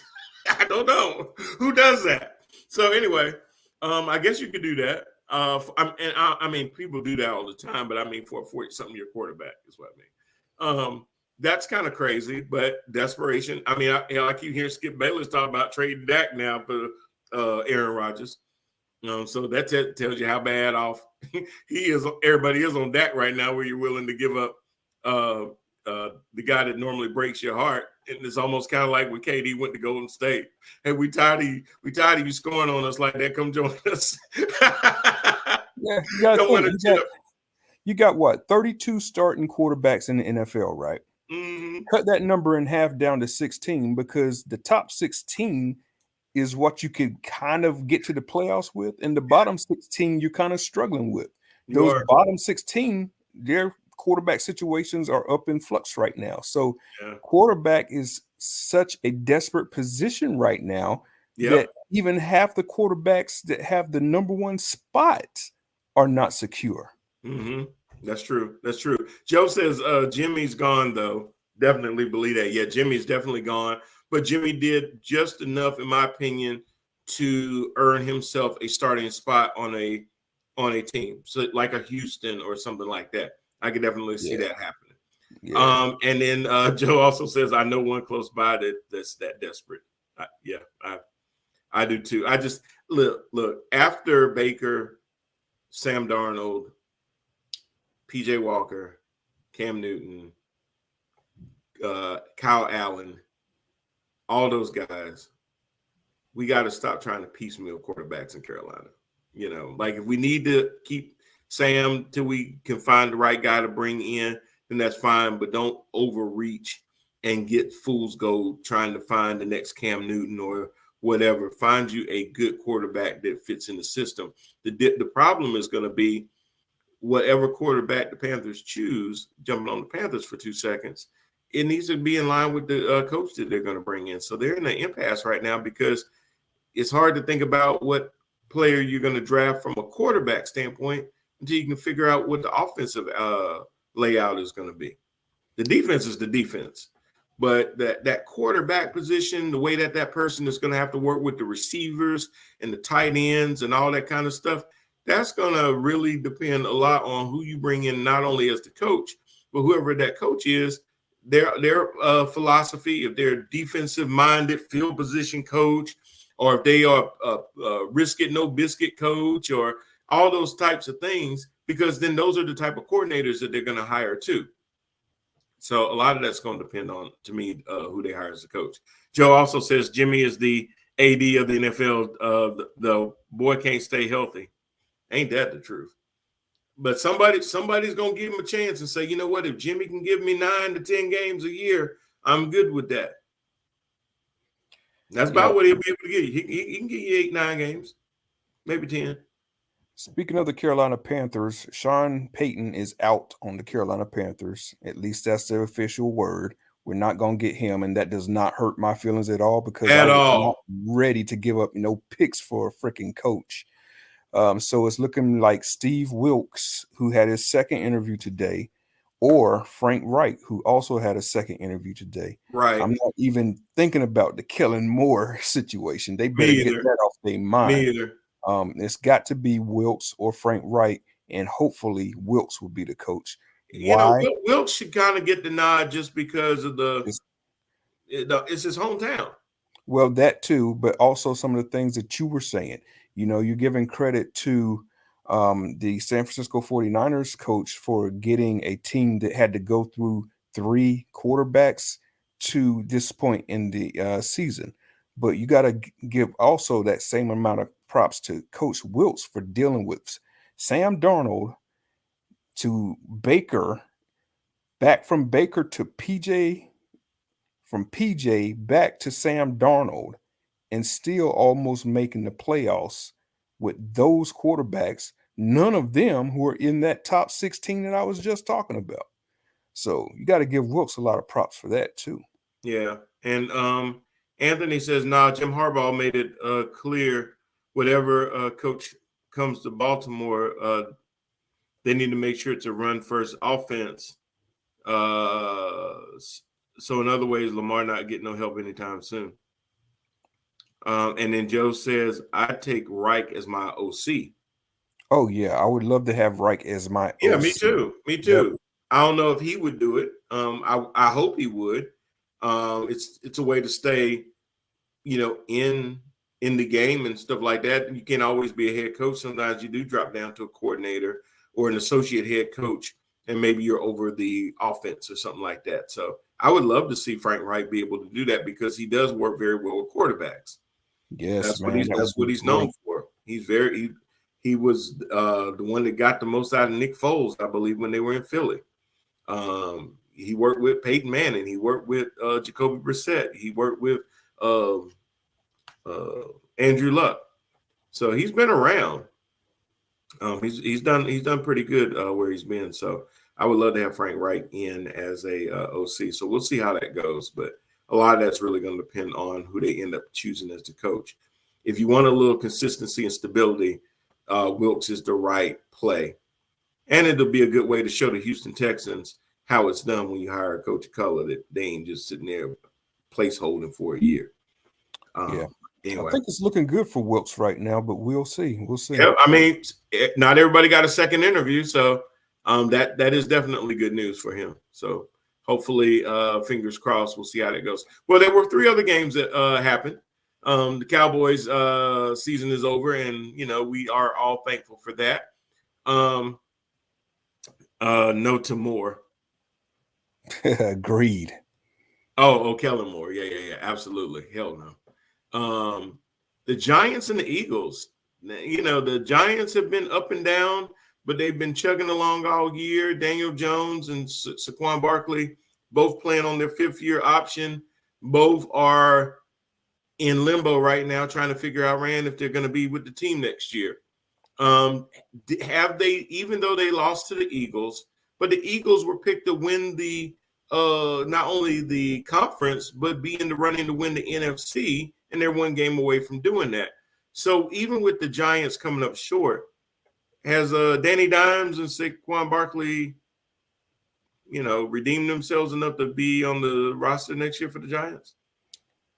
I don't know. Who does that? So anyway, I guess you could do that. I mean, people do that all the time, but I mean, for a 40-something-year quarterback is what I mean. That's kind of crazy, but desperation. I mean, I keep hearing Skip Bayless talk about trading Dak now for Aaron Rodgers. So that tells you how bad off he is. Everybody is on Dak right now, where you're willing to give up the guy that normally breaks your heart. And it's almost kind of like when KD went to Golden State. Hey, we tired of you scoring on us like that. Come join us.
Yeah, you got what, 32 starting quarterbacks in the NFL, right?
Mm-hmm.
Cut that number in half down to 16 because the top 16 is what you can kind of get to the playoffs with, and the bottom 16 you're kind of struggling with. Those bottom 16, their quarterback situations are up in flux right now. So quarterback is such a desperate position right now that even half the quarterbacks that have the number 1 spot are not secure.
Mm-hmm. That's true. Joe says Jimmy's gone, though. Definitely believe that. Yeah, Jimmy's definitely gone. But Jimmy did just enough, in my opinion, to earn himself a starting spot on a team. So like a Houston or something like that. I could definitely see that happening. Yeah. And then Joe also says, I know one close by that's that desperate. I do too. I just look after Baker, Sam Darnold, PJ Walker, Cam Newton, Kyle Allen, all those guys, we got to stop trying to piecemeal quarterbacks in Carolina. You know, like if we need to keep Sam till we can find the right guy to bring in, then that's fine. But don't overreach and get fool's gold trying to find the next Cam Newton or whatever. Find you a good quarterback that fits in the system. The problem is going to be whatever quarterback the Panthers choose, jumping on the Panthers for 2 seconds, it needs to be in line with the coach that they're going to bring in. So they're in an impasse right now because it's hard to think about what player you're going to draft from a quarterback standpoint until you can figure out what the offensive layout is going to be. The defense is the defense, but that quarterback position, the way that person is going to have to work with the receivers and the tight ends and all that kind of stuff, that's going to really depend a lot on who you bring in, not only as the coach, but whoever that coach is, their philosophy, if they're defensive-minded field position coach, or if they are a risk it, no biscuit coach, or all those types of things, because then those are the type of coordinators that they're going to hire too. So a lot of that's going to depend on, to me, who they hire as a coach. Joe also says Jimmy is the AD of the NFL. The boy can't stay healthy. Ain't that the truth? But somebody's going to give him a chance and say, you know what, if Jimmy can give me 9 to 10 games a year, I'm good with that. That's about what he'll be able to get you. He can get you 8, 9 games, maybe 10.
Speaking of the Carolina Panthers, Sean Payton is out on the Carolina Panthers. At least that's the official word. We're not going to get him, and that does not hurt my feelings at all because I'm not ready to give up picks for a freaking coach. So it's looking like Steve Wilkes, who had his second interview today, or Frank Reich, who also had a second interview today.
Right.
I'm not even thinking about the Kellen Moore situation. They better get that off their mind.
Me either.
It's got to be Wilkes or Frank Reich, and hopefully Wilkes will be the coach.
Why? Wilkes should kind of get the nod just because of it's his hometown.
Well, that too, but also some of the things that you were saying. You're giving credit to the San Francisco 49ers coach for getting a team that had to go through 3 quarterbacks to this point in the season. But you got to give also that same amount of props to Coach Wilks for dealing with Sam Darnold to Baker, back from Baker to PJ, from PJ back to Sam Darnold, and still almost making the playoffs with those quarterbacks, none of them who are in that top 16 that I was just talking about. So you got to give Wilkes a lot of props for that too.
Yeah. And Anthony says, nah, Jim Harbaugh made it clear whatever coach comes to Baltimore, they need to make sure it's a run first offense. So in other ways, Lamar not getting no help anytime soon. And then Joe says, I take Reich as my OC.
Oh yeah, I would love to have Reich as my
Yeah,
OC.
me too. Me too. Yep. I don't know if he would do it. I hope he would. It's a way to stay, in the game and stuff like that. You can't always be a head coach. Sometimes you do drop down to a coordinator or an associate head coach, and maybe you're over the offense or something like that. So I would love to see Frank Reich be able to do that because he does work very well with quarterbacks.
Yes,
that's
man.
That's what he's known for. He's he was the one that got the most out of Nick Foles, I believe, when they were in Philly. He worked with Peyton Manning. He worked with Jacoby Brissett. He worked with Andrew Luck. So he's been around. He's done pretty good where he's been. So I would love to have Frank Reich in as a OC. So we'll see how that goes. But a lot of that's really going to depend on who they end up choosing as the coach. If you want a little consistency and stability, Wilkes is the right play. And it'll be a good way to show the Houston Texans how it's done when you hire a coach of color, that they ain't just sitting there placeholding for a year.
Yeah.
Anyway.
I think it's looking good for Wilkes right now, but we'll see. We'll see.
Yeah, I mean, not everybody got a second interview, so that is definitely good news for him. So hopefully, fingers crossed, we'll see how that goes. Well, there were 3 other games that happened. The Cowboys season is over, and we are all thankful for that. No to more.
Agreed.
Oh, Kellen Moore. Yeah, absolutely. Hell no. The Giants and the Eagles. The Giants have been up and down, but they've been chugging along all year. Daniel Jones and Saquon Barkley both playing on their 5th-year option. Both are in limbo right now, trying to figure out, Rand, if they're going to be with the team next year. Have they, even though they lost to the Eagles, but the Eagles were picked to win the not only the conference, but be in the running to win the NFC, and they're 1 game away from doing that. So even with the Giants coming up short, has Danny Dimes and Saquon Barkley, redeemed themselves enough to be on the roster next year for the Giants?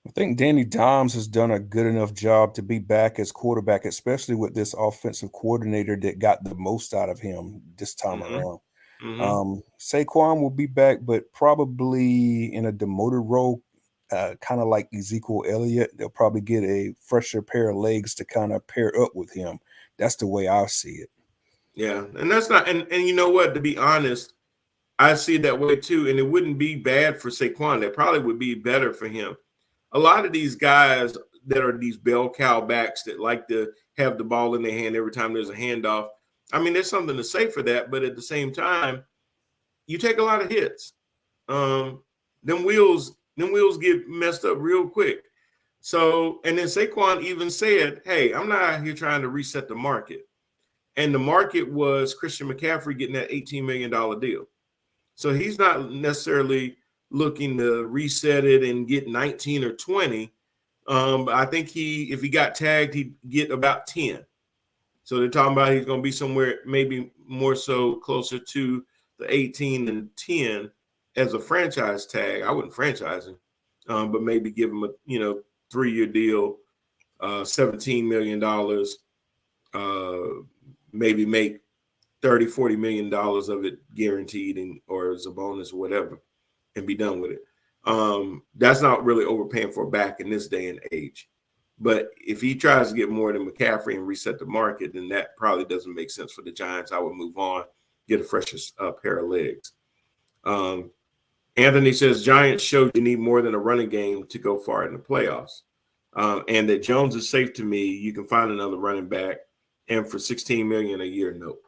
I think Danny Dimes has done a good enough job to be back as quarterback, especially with this offensive coordinator that got the most out of him this time around. Mm-hmm. Saquon will be back, but probably in a demoted role, kind of like Ezekiel Elliott. They'll probably get a fresher pair of legs to kind of pair up with him. That's the way I see it.
Yeah, and that's not, and you know what, to be honest, I see it that way too, and it wouldn't be bad for Saquon. That probably would be better for him. A lot of these guys that are these bell cow backs that like to have the ball in their hand every time there's a handoff, I mean, there's something to say for that, but at the same time, you take a lot of hits. Them wheels get messed up real quick. So, and then Saquon even said, hey, I'm not out here trying to reset the market. And the market was Christian McCaffrey getting that $18 million deal. So he's not necessarily looking to reset it and get 19 or 20. I think if he got tagged, he'd get about 10. So they're talking about he's going to be somewhere maybe more so closer to the 18 and 10 as a franchise tag. I wouldn't franchise him, but maybe give him a 3-year deal, $17 million, maybe make $30-40 million of it guaranteed or as a bonus or whatever, and be done with it. That's not really overpaying for a back in this day and age. But if he tries to get more than McCaffrey and reset the market, then that probably doesn't make sense for the Giants. I would move on, get a fresh pair of legs. Anthony says Giants showed you need more than a running game to go far in the playoffs. And that Jones is safe to me. You can find another running back, and for $16 million a year, nope.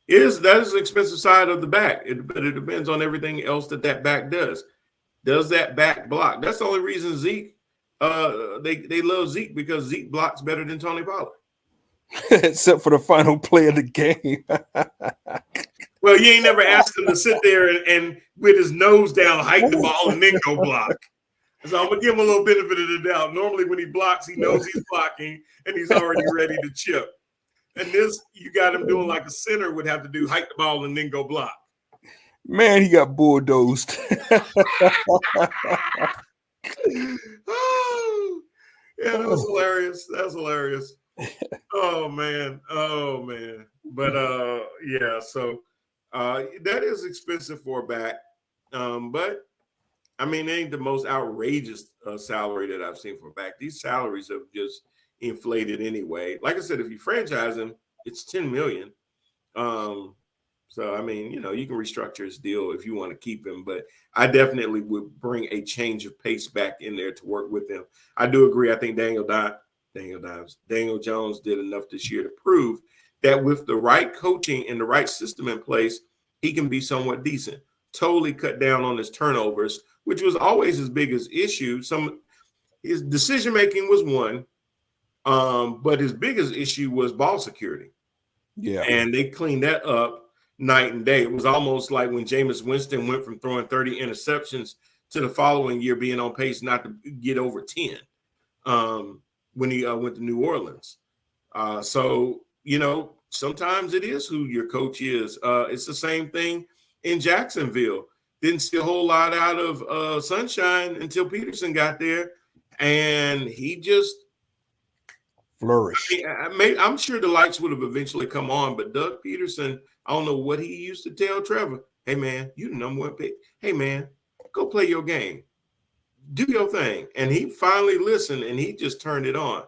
That is an expensive side of the back, but it depends on everything else that back does. Does that back block? That's the only reason Zeke. They love Zeke because Zeke blocks better than Tony Pollard.
Except for the final play of the game.
Well, you ain't never asked him to sit there and with his nose down, hike the ball, and then go block. So I'm gonna give him a little benefit of the doubt. Normally, when he blocks, he knows he's blocking and he's already ready to chip. And this, you got him doing like a center would have to do, hike the ball and then go block.
Man, he got bulldozed.
Oh, yeah, that was hilarious. That was hilarious. Oh man. But yeah, so that is expensive for a back. But I mean, it ain't the most outrageous salary that I've seen for a back. These salaries have just inflated anyway. Like I said, if you franchise him, it's $10 million. So I mean, you can restructure his deal if you want to keep him, but I definitely would bring a change of pace back in there to work with him. I do agree. I think Daniel Jones did enough this year to prove that with the right coaching and the right system in place, he can be somewhat decent. Totally cut down on his turnovers, which was always his biggest issue. His decision making was one, but his biggest issue was ball security.
Yeah,
and they cleaned that up night and day. It was almost like when Jameis Winston went from throwing 30 interceptions to the following year being on pace not to get over 10 when he went to New Orleans. So, sometimes it is who your coach is. It's the same thing in Jacksonville. Didn't see a whole lot out of Sunshine until Peterson got there, and he just
flourish.
I'm sure the lights would have eventually come on, but Doug Peterson, I don't know what he used to tell Trevor. Hey, man, you the number one pick. Hey, man, go play your game. Do your thing. And he finally listened, and he just turned it on.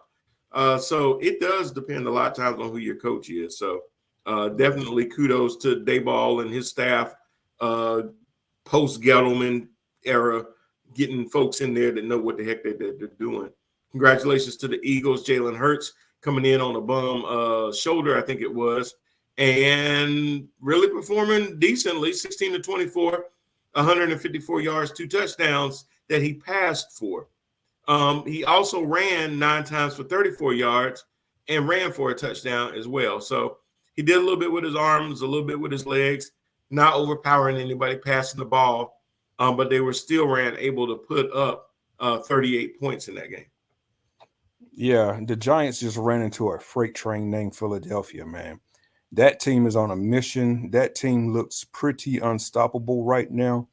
So it does depend a lot of times on who your coach is. So definitely kudos to Dayball and his staff, post-Gettleman era, getting folks in there that know what the heck they're doing. Congratulations to the Eagles. Jalen Hurts coming in on a bum shoulder, I think it was, and really performing decently, 16-24, 154 yards, 2 touchdowns that he passed for. He also ran 9 times for 34 yards and ran for a touchdown as well. So he did a little bit with his arms, a little bit with his legs, not overpowering anybody passing the ball, but they were still able to put up 38 points in that game.
Yeah, the Giants just ran into a freight train named Philadelphia, man. That team is on a mission. That team looks pretty unstoppable right now.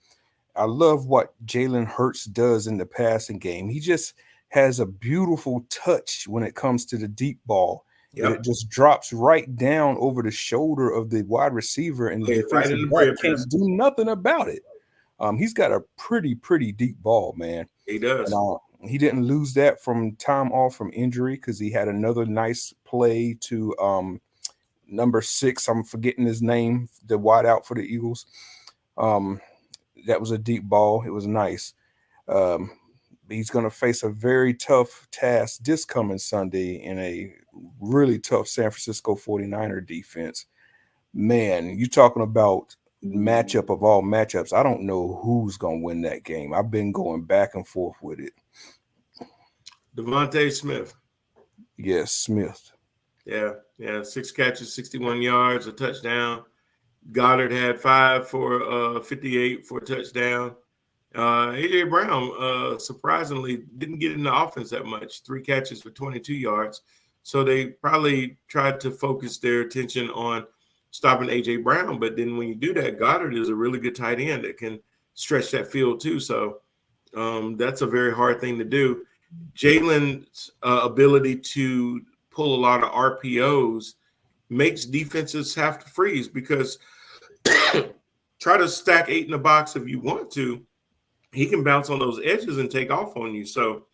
I love what Jalen Hurts does in the passing game. He just has a beautiful touch when it comes to the deep ball. Yep. It just drops right down over the shoulder of the wide receiver, and the defensive back can't do nothing about it. He's got a pretty deep ball, man.
He does.
And, he didn't lose that from time off from injury because he had another nice play to number 6. I'm forgetting his name, the wide out for the Eagles. That was a deep ball. It was nice. He's going to face a very tough task this coming Sunday in a really tough San Francisco 49er defense. Man, you're talking about matchup of all matchups. I don't know who's going to win that game. I've been going back and forth with it.
Devontae Smith.
Yes, Smith.
Yeah. 6 catches, 61 yards, a touchdown. Goddard had 5 for 58 for a touchdown. AJ Brown surprisingly didn't get in the offense that much. 3 catches for 22 yards. So they probably tried to focus their attention on stopping AJ Brown. But then when you do that, Goddard is a really good tight end that can stretch that field too. So that's a very hard thing to do. Jalen's ability to pull a lot of RPOs makes defenses have to freeze because try to stack 8 in the box if you want to. He can bounce on those edges and take off on you. So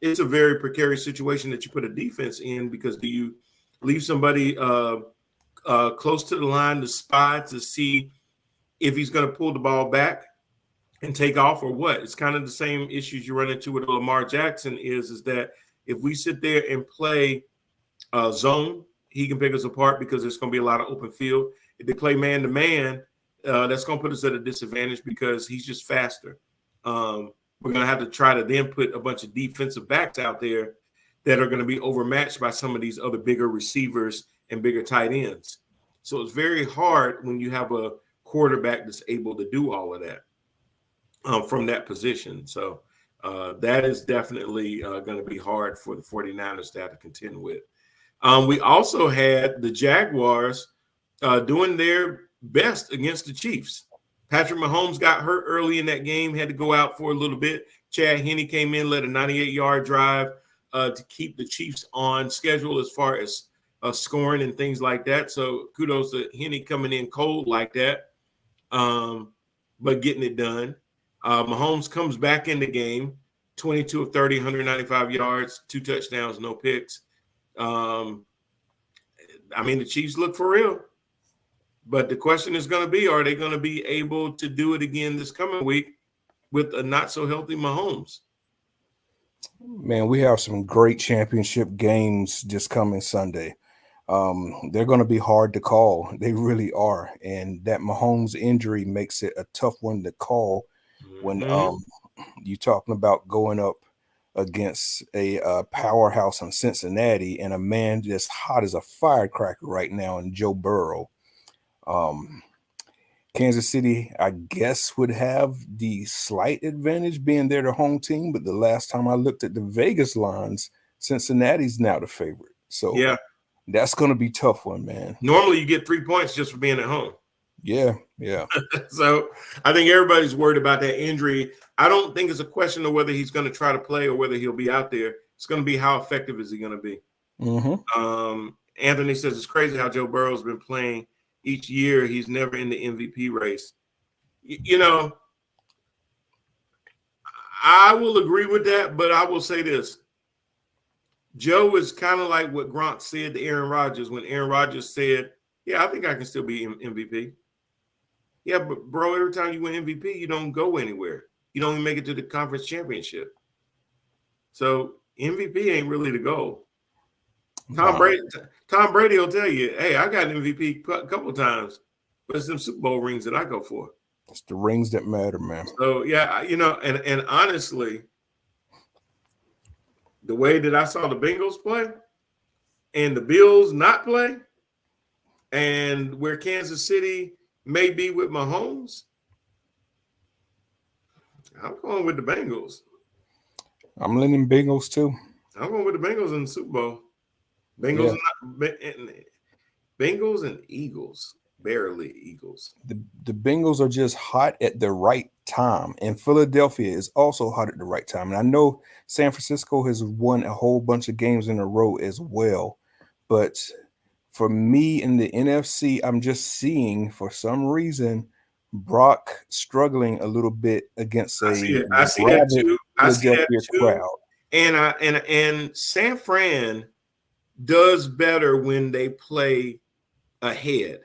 it's a very precarious situation that you put a defense in, because do you leave somebody close to the line to spy to see if he's going to pull the ball back and take off or what? It's kind of the same issues you run into with Lamar Jackson is that if we sit there and play zone, he can pick us apart because there's going to be a lot of open field. If they play man to man, that's going to put us at a disadvantage because he's just faster. We're going to have to try to then put a bunch of defensive backs out there that are going to be overmatched by some of these other bigger receivers and bigger tight ends. So it's very hard when you have a quarterback that's able to do all of that from that position. So that is definitely going to be hard for the 49ers to have to contend with. We also had the Jaguars doing their best against the Chiefs. Patrick Mahomes got hurt early in that game, had to go out for a little bit. Chad Henne came in, led a 98-yard drive to keep the Chiefs on schedule as far as scoring and things like that. So kudos to Henne coming in cold like that, but getting it done. Mahomes comes back in the game, 22 of 30, 195 yards, 2 touchdowns, no picks. I mean, the Chiefs look for real. But the question is going to be, are they going to be able to do it again this coming week with a not-so-healthy Mahomes?
Man, we have some great championship games this coming Sunday. They're going to be hard to call. They really are. And that Mahomes injury makes it a tough one to call when you're talking about going up against a powerhouse in Cincinnati and a man that's hot as a firecracker right now in Joe Burrow. Kansas City, I guess, would have the slight advantage being they're the home team, but the last time I looked at the Vegas lines, Cincinnati's now the favorite. So
yeah,
that's going to be a tough one, man.
Normally you get 3 points just for being at home.
Yeah.
So I think everybody's worried about that injury. I don't think it's a question of whether he's going to try to play or whether he'll be out there. It's going to be how effective is he going to be. Anthony says it's crazy how Joe Burrow's been playing each year. He's never in the MVP race. You know, I will agree with that, but I will say this. Joe is kind of like what Gronk said to Aaron Rodgers when Aaron Rodgers said, yeah, I think I can still be MVP. Yeah, but bro, every time you win MVP, you don't go anywhere. You don't even make it to the conference championship. So MVP ain't really the goal. Tom Brady will tell you, hey, I got an MVP a couple of times, but it's them Super Bowl rings that I go for.
It's the rings that matter, man.
So, yeah, you know, and honestly, the way that I saw the Bengals play and the Bills not play and where Kansas City may be with Mahomes, I'm going with the Bengals.
I'm leaning Bengals too.
I'm going with the Bengals in the Super Bowl. Bengals and Eagles, barely Eagles.
The Bengals are just hot at the right time, and Philadelphia is also hot at the right time. And I know San Francisco has won a whole bunch of games in a row as well, but for me in the NFC, I'm just seeing for some reason Brock struggling a little bit against
I see that too.
crowd.
And San Fran does better when they play ahead.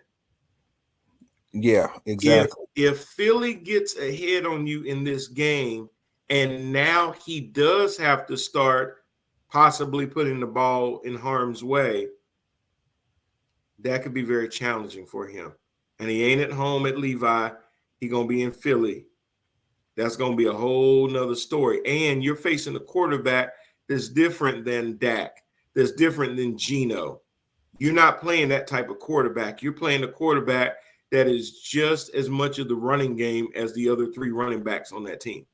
Yeah, exactly.
If Philly gets ahead on you in this game, and now he does have to start possibly putting the ball in harm's way, that could be very challenging for him. And he ain't at home at Levi. He's going to be in Philly. That's going to be a whole nother story. And you're facing a quarterback that's different than Dak, that's different than Geno. You're not playing that type of quarterback. You're playing a quarterback that is just as much of the running game as the other 3 running backs on that team.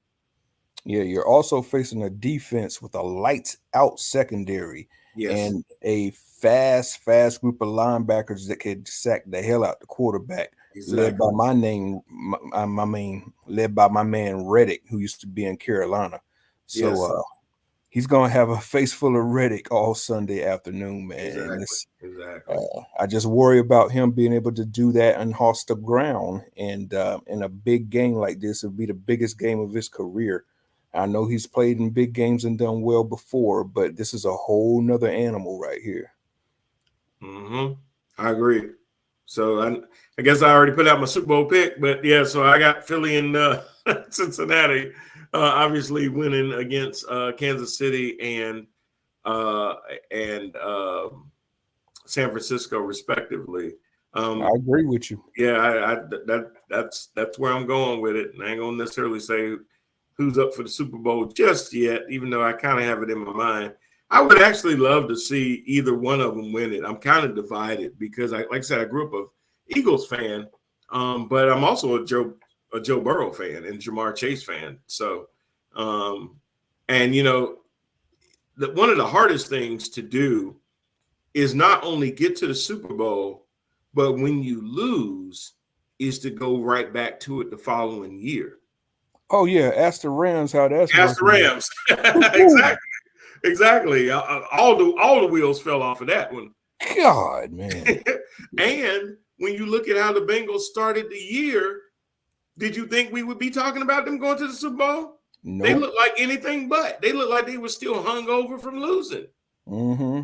Yeah, you're also facing a defense with a lights-out secondary and a fast group of linebackers that could sack the hell out the quarterback.
Exactly.
Led by my man Reddick, who used to be in Carolina. So he's gonna have a face full of Reddick all Sunday afternoon, man.
Exactly.
I just worry about him being able to do that and host the ground. And in a big game like this, it'll be the biggest game of his career. I know he's played in big games and done well before, but this is a whole nother animal right here.
Mm-hmm. I agree. So I guess I already put out my Super Bowl pick, but yeah, so I got Philly and Cincinnati, obviously winning against Kansas City uh, and San Francisco, respectively.
I agree with you.
Yeah, that's where I'm going with it. And I ain't gonna necessarily say who's up for the Super Bowl just yet, even though I kind of have it in my mind. I would actually love to see either one of them win it. I'm kind of divided because, like I said, I grew up a Eagles fan, but I'm also a Joe Burrow fan and Jamar Chase fan. So, and one of the hardest things to do is not only get to the Super Bowl, but when you lose, is to go right back to it the following year.
Oh yeah, ask the Rams how that's
Ask the
working.
Rams. Exactly. All the wheels fell off of that one.
God, man.
And when you look at how the Bengals started the year, did you think we would be talking about them going to the Super Bowl?
Nope.
They look like anything but. They look like they were still hungover from losing.
Mm-hmm.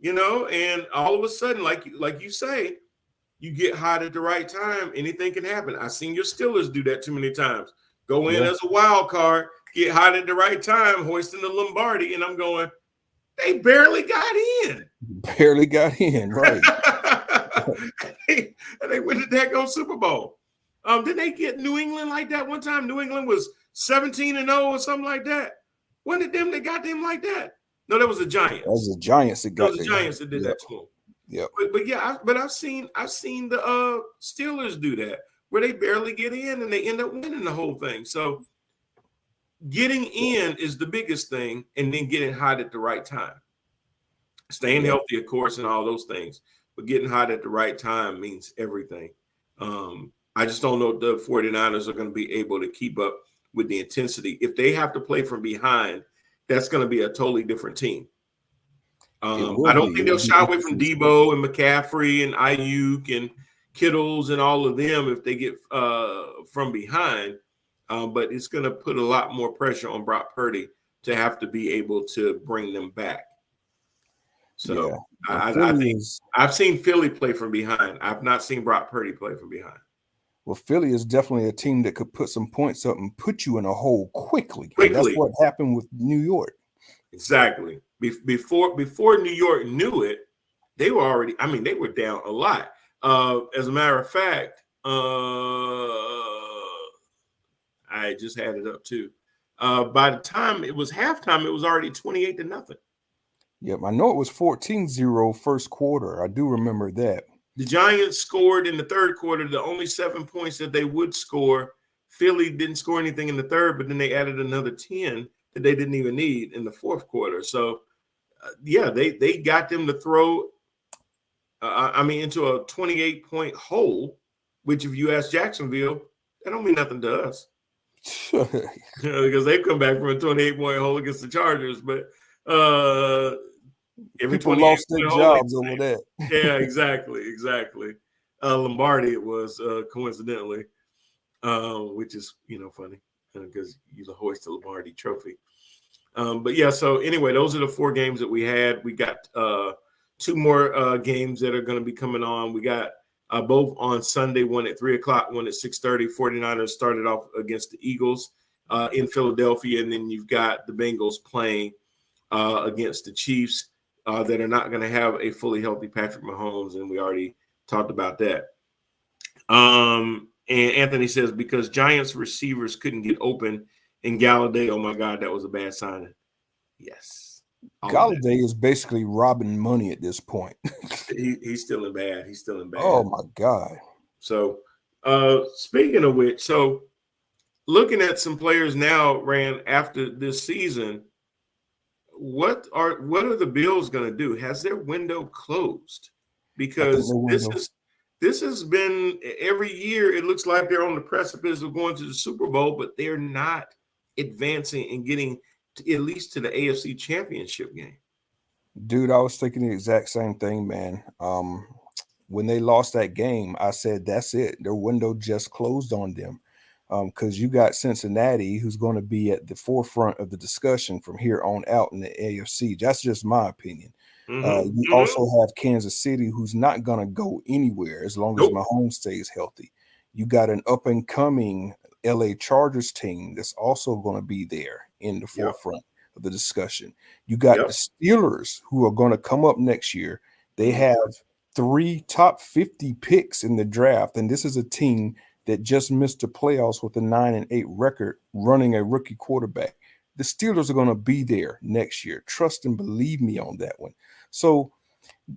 And all of a sudden, like you say, you get hot at the right time. Anything can happen. I've seen your Steelers do that too many times. Go in as a wild card, get hot at the right time, hoisting the Lombardi, and I'm going, they barely got in.
Barely got in, right.
And they win the daggone Super Bowl. Did they get New England like that one time? New England was 17-0 or something like that. Wasn't it them that got them like that? No, that was the Giants.
That was the Giants that got
the Giants that did that to them.
Yep.
But yeah, I've seen the Steelers do that where they barely get in and they end up winning the whole thing. So getting in is the biggest thing, and then getting hot at the right time. Staying healthy, of course, and all those things. But getting hot at the right time means everything. I just don't know if the 49ers are going to be able to keep up with the intensity. If they have to play from behind, that's going to be a totally different team. I don't think they'll shy away from Debo and McCaffrey and Ayuk and Kittles and all of them if they get from behind. But it's going to put a lot more pressure on Brock Purdy to have to be able to bring them back. So I think I've seen Philly play from behind. I've not seen Brock Purdy play from behind.
Well, Philly is definitely a team that could put some points up and put you in a hole quickly. That's what happened with New York.
Exactly. Before New York knew it, they were already, they were down a lot. As a matter of fact, I just had it up too. By the time it was halftime, it was already 28-0.
Yep, I know it was 14-0 first quarter. I do remember that.
The Giants scored in the third quarter, the only 7 points that they would score. Philly didn't score anything in the third, but then they added another 10 that they didn't even need in the fourth quarter. So, they got them to throw, into a 28-point hole, which if you ask Jacksonville, that don't mean nothing to us. Because they've come back from a 28-point hole against the Chargers. But every
people lost their jobs over that.
Yeah, exactly. Lombardi, it was coincidentally, which is funny because you hoist the Lombardi trophy. But yeah, so anyway, those are the 4 games that we had. We got 2 more games that are going to be coming on. We got both on Sunday, one at 3:00, one at 6:30. 49ers started off against the Eagles in Philadelphia, and then you've got the Bengals playing against the Chiefs that are not going to have a fully healthy Patrick Mahomes, and we already talked about that. And Anthony says, because Giants receivers couldn't get open in Galladay, oh my God, that was a bad signing. Yes.
Galladay is basically robbing money at this point.
He's still in bad.
Oh my God.
So speaking of which, so looking at some players now, Rand, after this season, what are the Bills going to do? Has their window closed? Because this has been every year. It looks like they're on the precipice of going to the Super Bowl, but they're not advancing and getting at least to the AFC Championship game.
Dude, I was thinking the exact same thing, man. When they lost that game, I said, that's it. Their window just closed on them. because you got Cincinnati, who's going to be at the forefront of the discussion from here on out in the AFC. That's just my opinion. You also have Kansas City, who's not going to go anywhere as long as Mahomes stays healthy. You got an up and coming LA Chargers team that's also going to be there in the forefront of the discussion. You got the Steelers, who are going to come up next year. They have 3 top 50 picks in the draft, and this is a team that just missed the playoffs with a 9-8 record, running a rookie quarterback. The Steelers are going to be there next year. Trust and believe me on that one. So,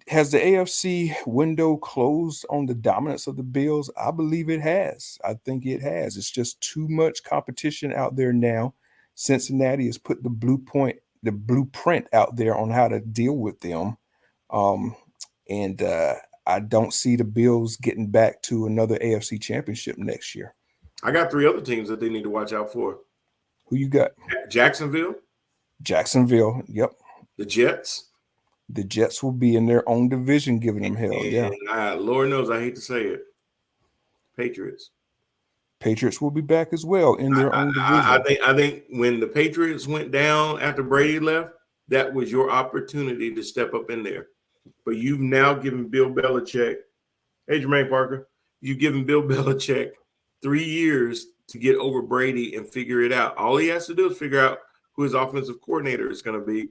has the AFC window closed on the dominance of the Bills? I believe it has. I think it has. It's just too much competition out there now. Cincinnati has put the blueprint out there on how to deal with them. And I don't see the Bills getting back to another AFC championship next year.
I got 3 other teams that they need to watch out for.
Who you got?
Jacksonville.
Yep.
The Jets.
The Jets will be in their own division giving them hell.
And Lord knows I hate to say it. Patriots
will be back as well in their own division.
I think when the Patriots went down after Brady left, that was your opportunity to step up in there. But you've now given Bill Belichick, hey, Jermaine Parker, you've given Bill Belichick 3 years to get over Brady and figure it out. All he has to do is figure out who his offensive coordinator is going to be,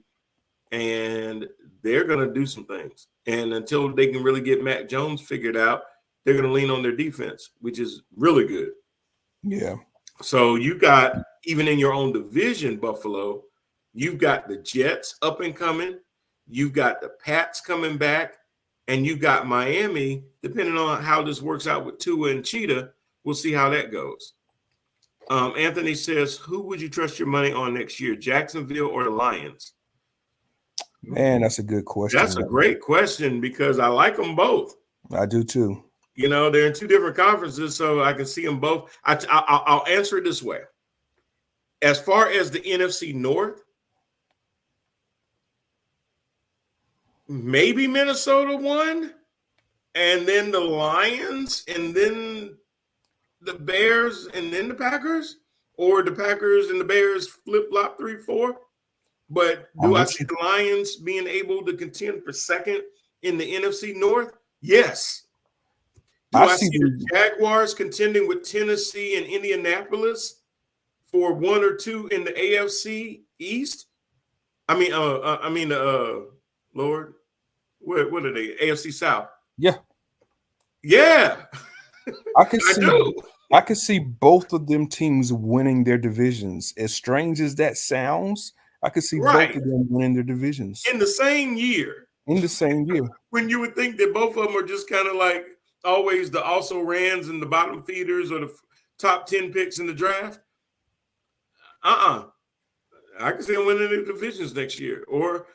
and they're going to do some things. And until they can really get Mac Jones figured out, they're going to lean on their defense, which is really good.
Yeah.
So you got, even in your own division, Buffalo, you've got the Jets up and coming. You've got the Pats coming back, and you got Miami. Depending on how this works out with Tua and Cheetah, we'll see how that goes. Anthony says, who would you trust your money on next year, Jacksonville or the Lions?
Man, that's a good question.
That's a great question because I like them both.
I do too.
You know, they're in 2 different conferences, so I can see them both. I'll answer it this way. As far as the NFC North, maybe Minnesota won, and then the Lions, and then the Bears, and then the Packers, or the Packers and the Bears flip-flop 3-4. But do I see the Lions being able to contend for second in the NFC North? Yes. Do I see the Jaguars contending with Tennessee and Indianapolis for 1 or 2 in the AFC East? Lord, what are they? AFC South.
Yeah.
I
can see both of them teams winning their divisions. As strange as that sounds, I could see both of them winning their divisions
in the same year.
When
you would think that both of them are just kind of like always the also rans and the bottom feeders or the top 10 picks in the draft. I can see them winning the divisions next year or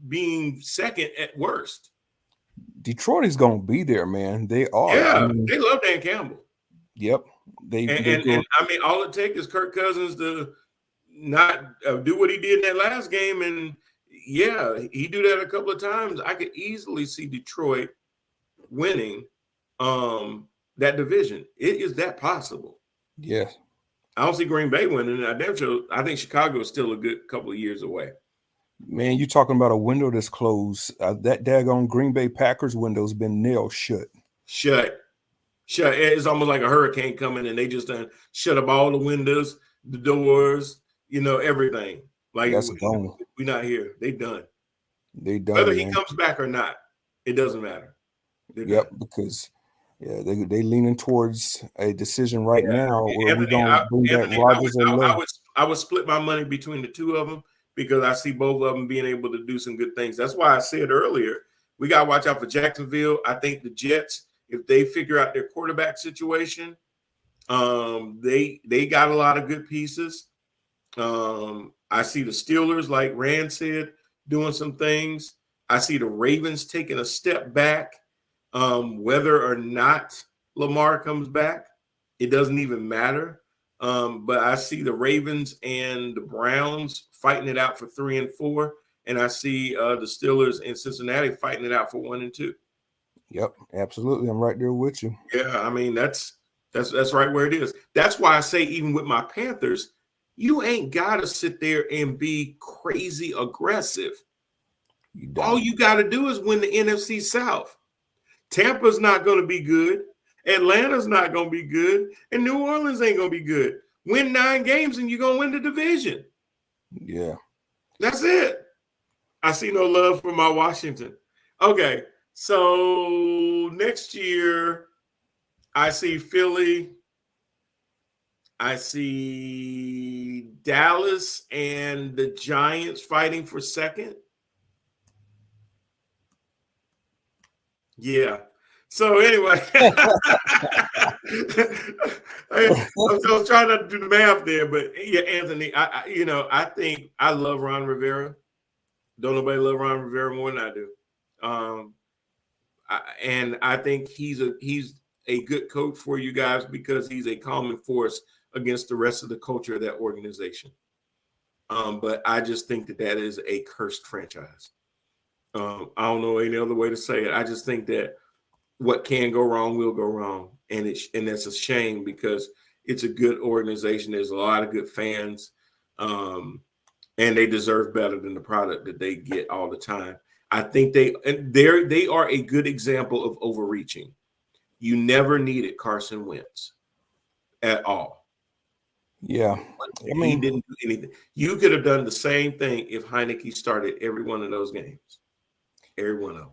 being second at worst.
Detroit is going to be there, man. They are.
Yeah, they love Dan Campbell.
Yep.
And all it takes is Kirk Cousins to not do what he did in that last game. And yeah, he do that a couple of times. I could easily see Detroit winning that division. It is that possible.
Yes.
I don't see Green Bay winning. I think Chicago is still a good couple of years away.
Man, you're talking about a window that's closed. That daggone Green Bay Packers window's been nailed shut.
Shut. It's almost like a hurricane coming, and they just done shut up all the windows, the doors, everything. Like we're not here. They done. Whether he comes back or not, it doesn't matter.
Because they leaning towards a decision right now where we're going to bring back Rodgers and Love.
I would split my money between the 2 of them because I see both of them being able to do some good things. That's why I said earlier, we got to watch out for Jacksonville. I think the Jets, if they figure out their quarterback situation, they got a lot of good pieces. I see the Steelers, like Rand said, doing some things. I see the Ravens taking a step back. Whether or not Lamar comes back, it doesn't even matter. But I see the Ravens and the Browns fighting it out for 3 and 4. And I see the Steelers and Cincinnati fighting it out for 1 and 2.
Yep, absolutely. I'm right there with you.
Yeah, I mean, that's That's right where it is. That's why I say, even with my Panthers, you ain't gotta sit there and be crazy aggressive. All you got to do is win the NFC South. Tampa's not going to be good. Atlanta's not going to be good. And New Orleans ain't going to be good. Win 9 games and you're going to win the division.
Yeah.
That's it. I see no love for my Washington. Okay. So next year, I see Philly. I see Dallas and the Giants fighting for second. Yeah. So anyway, I was trying not to do the math there, but yeah, Anthony, I think I love Ron Rivera. Don't nobody love Ron Rivera more than I do. And I think he's a good coach for you guys because he's a calming force against the rest of the culture of that organization. But I just think that is a cursed franchise. I don't know any other way to say it. I just think that what can go wrong will go wrong, and that's a shame because it's a good organization. There's a lot of good fans, and they deserve better than the product that they get all the time. I think they are a good example of overreaching. You never needed Carson Wentz at all.
Yeah,
I mean, he didn't do anything. You could have done the same thing if Heineke started every one of those games. Every one of them.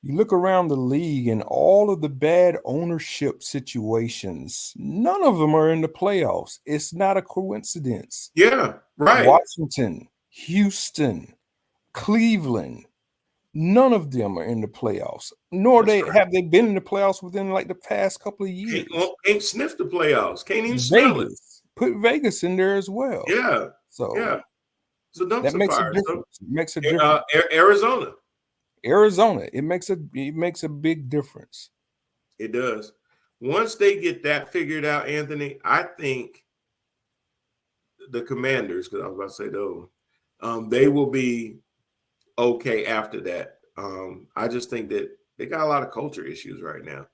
You look around the league and all of the bad ownership situations, none of them are in the playoffs. It's not a coincidence.
Yeah, right.
Washington, Houston, Cleveland, none of them are in the playoffs. Nor have they been in the playoffs within like the past couple of years.
Can't sniff the playoffs. Can't even smell it.
Put Vegas in there as well.
Yeah.
So
yeah. So
that makes a difference. It makes a difference.
Arizona.
It makes a big difference.
It does. Once they get that figured out, Anthony, I think the Commanders, because I was about to say those, they will be okay after that. I just think that they got a lot of culture issues right now.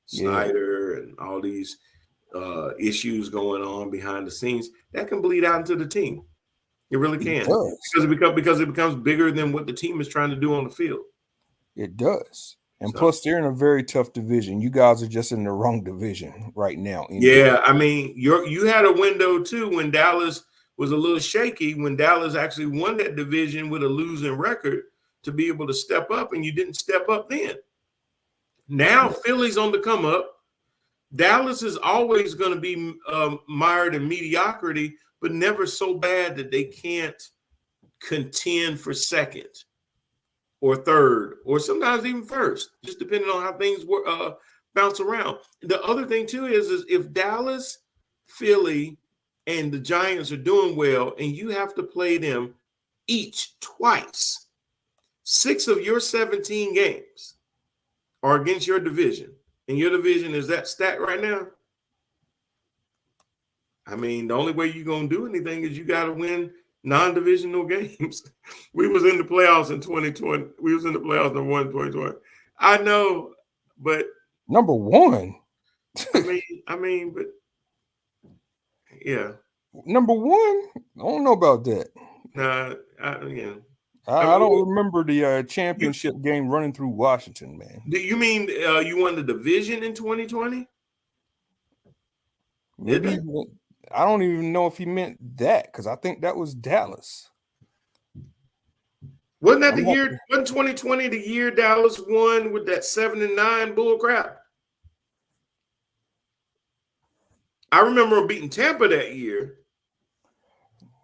Snyder and all these issues going on behind the scenes that can bleed out into the team. It really can, because it becomes bigger than what the team is trying to do on the field.
It does, and plus they're in a very tough division. You guys are just in the wrong division right now.
Yeah, I mean, you had a window too when Dallas was a little shaky. When Dallas actually won that division with a losing record, to be able to step up, and you didn't step up then. Now Philly's on the come up. Dallas is always going to be mired in mediocrity, but never so bad that they can't contend for second or third, or sometimes even first, just depending on how things bounce around. The other thing too is if Dallas, Philly, and the Giants are doing well, and you have to play them each twice, 6 of your 17 games are against your division, and your division is that stacked right now. I mean, the only way you're going to do anything is you got to win non-divisional games. We was in the playoffs in 2020. We was in the playoffs in 2020. I know, but
number one.
I mean, but yeah.
Number one? I don't know about that.
Nah,
I don't remember the championship game running through Washington, man.
Do you mean you won the division in 2020?
Maybe I don't even know if he meant that, because I think that was Dallas.
Wasn't that the year? Wasn't 2020 the year Dallas won with that 7-9 bull crap? I remember beating Tampa that year.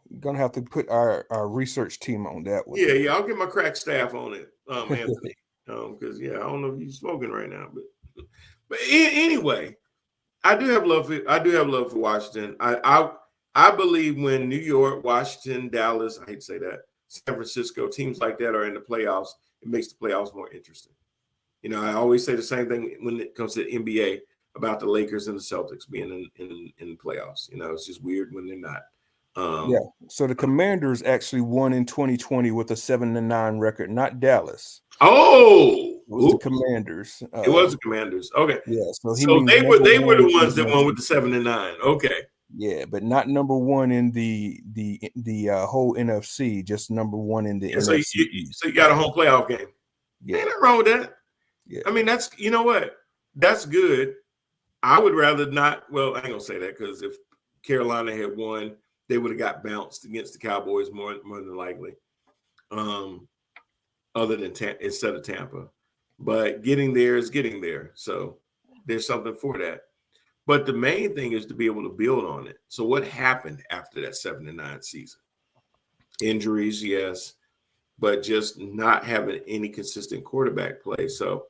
You're gonna have to put our research team on that one.
Yeah, I'll get my crack staff on it, Anthony. Because I don't know if you're smoking right now, but anyway, I do have love for Washington. I believe when New York, Washington, Dallas, I hate to say that, San Francisco, teams like that are in the playoffs, it makes the playoffs more interesting. I always say the same thing when it comes to the NBA about the Lakers and the Celtics being in the playoffs. It's just weird when they're not.
So the Commanders actually won in 2020 with a 7-9 record, not Dallas.
Oh,
It was the Commanders.
It was the Commanders. Okay.
Yeah, so he
So
means
they were the ones that won
NFC.
with the 7-9. Okay.
Yeah, but not number one in the whole NFC, just number one in the
Yeah,
NFC East.
so you got a home playoff game.
Yeah.
Ain't nothing wrong with that.
Yeah.
I mean, that's, you know what? That's good. I would rather not. Well, I ain't gonna say that because if Carolina had won, they would have got bounced against the Cowboys more than likely. Other than instead of Tampa, but getting there is getting there. So there's something for that. But the main thing is to be able to build on it. So what happened after that 7-9 season? Injuries, yes, but just not having any consistent quarterback play. So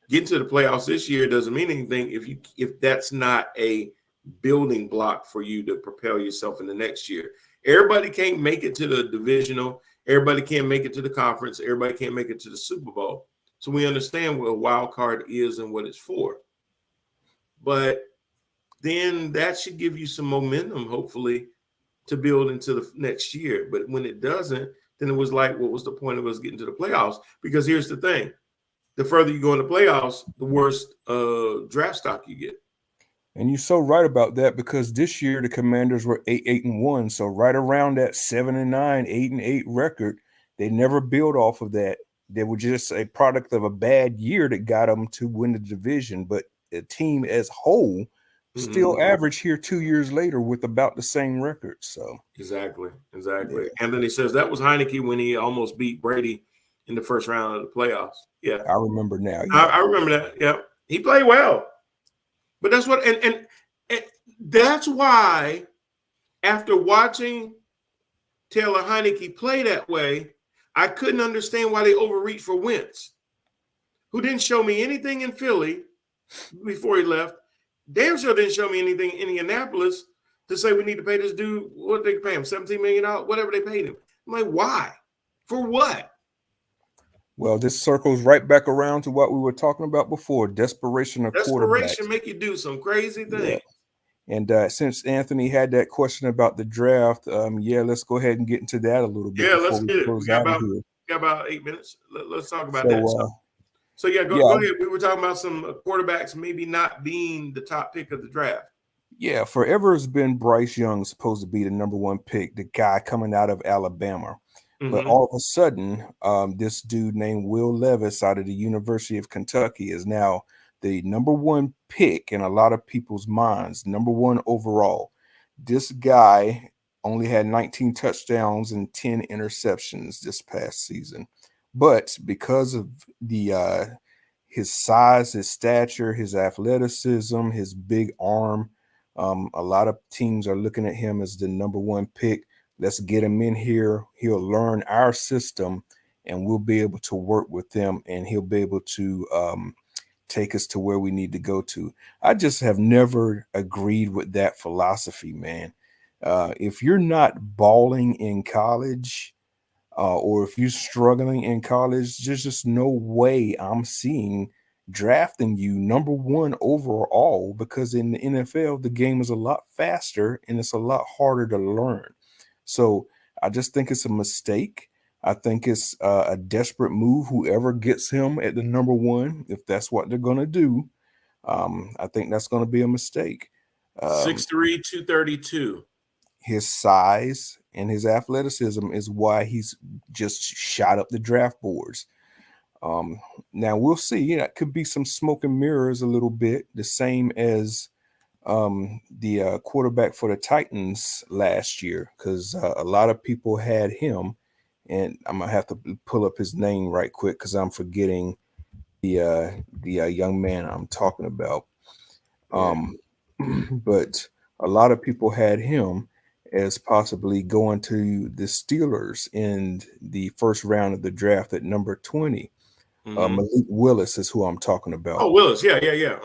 getting to the playoffs this year doesn't mean anything if that's not a building block for you to propel yourself in the next year. Everybody can't make it to the divisional. Everybody can't make it to the conference. Everybody can't make it to the Super Bowl. So we understand what a wild card is and what it's for. But then that should give you some momentum, hopefully, to build into the next year. But when it doesn't, then it was like, what was the point of us getting to the playoffs? Because here's the thing. The further you go in the playoffs, the worse draft stock you get.
And you're so right about that, because this year the Commanders were 8-1. So right around that 7-9, 8-8 record, they never built off of that. They were just a product of a bad year that got them to win the division. But the team as whole still average here 2 years later with about the same record. So
exactly.
Yeah.
Anthony says that was Heineke when he almost beat Brady in the first round of the playoffs. Yeah,
I remember now. Yeah.
I remember that. Yeah, he played well. But that's what, and that's why, after watching Taylor Heineke play that way, I couldn't understand why they overreached for Wentz, who didn't show me anything in Philly before he left. Damn sure didn't show me anything in Indianapolis to say we need to pay this dude. What did they pay him? $17 million, whatever they paid him. I'm like, why? For what?
Well, this circles right back around to what we were talking about before: desperation of quarterbacks.
Desperation make you do some crazy things.
Yeah. And since Anthony had that question about the draft, let's go ahead and get into that a little bit.
Yeah, let's get it. We got about 8 minutes. Let's talk about that. So go ahead. We were talking about some quarterbacks maybe not being the top pick of the draft.
Yeah, forever has been Bryce Young supposed to be the number one pick, the guy coming out of Alabama. But all of a sudden, this dude named Will Levis out of the University of Kentucky is now the number one pick in a lot of people's minds, number one overall. This guy only had 19 touchdowns and 10 interceptions this past season. But because of his size, his stature, his athleticism, his big arm, a lot of teams are looking at him as the number one pick. Let's get him in here. He'll learn our system, and we'll be able to work with them, and he'll be able to take us to where we need to go to. I just have never agreed with that philosophy, man. If you're not balling in college, or if you're struggling in college, there's just no way I'm seeing drafting you number one overall, because in the NFL, the game is a lot faster and it's a lot harder to learn. So I just think it's a mistake. I think it's a desperate move, whoever gets him at the number one, if that's what they're going to do. I think that's going to be a mistake.
6'3", 232.
His size and his athleticism is why he's just shot up the draft boards. Now we'll see. It could be some smoke and mirrors a little bit, the same as the quarterback for the Titans last year, because a lot of people had him, and I'm gonna have to pull up his name right quick because I'm forgetting the young man I'm talking about. But a lot of people had him as possibly going to the Steelers in the first round of the draft at number 20. Malik Willis is who I'm talking about.
Oh, Willis, yeah.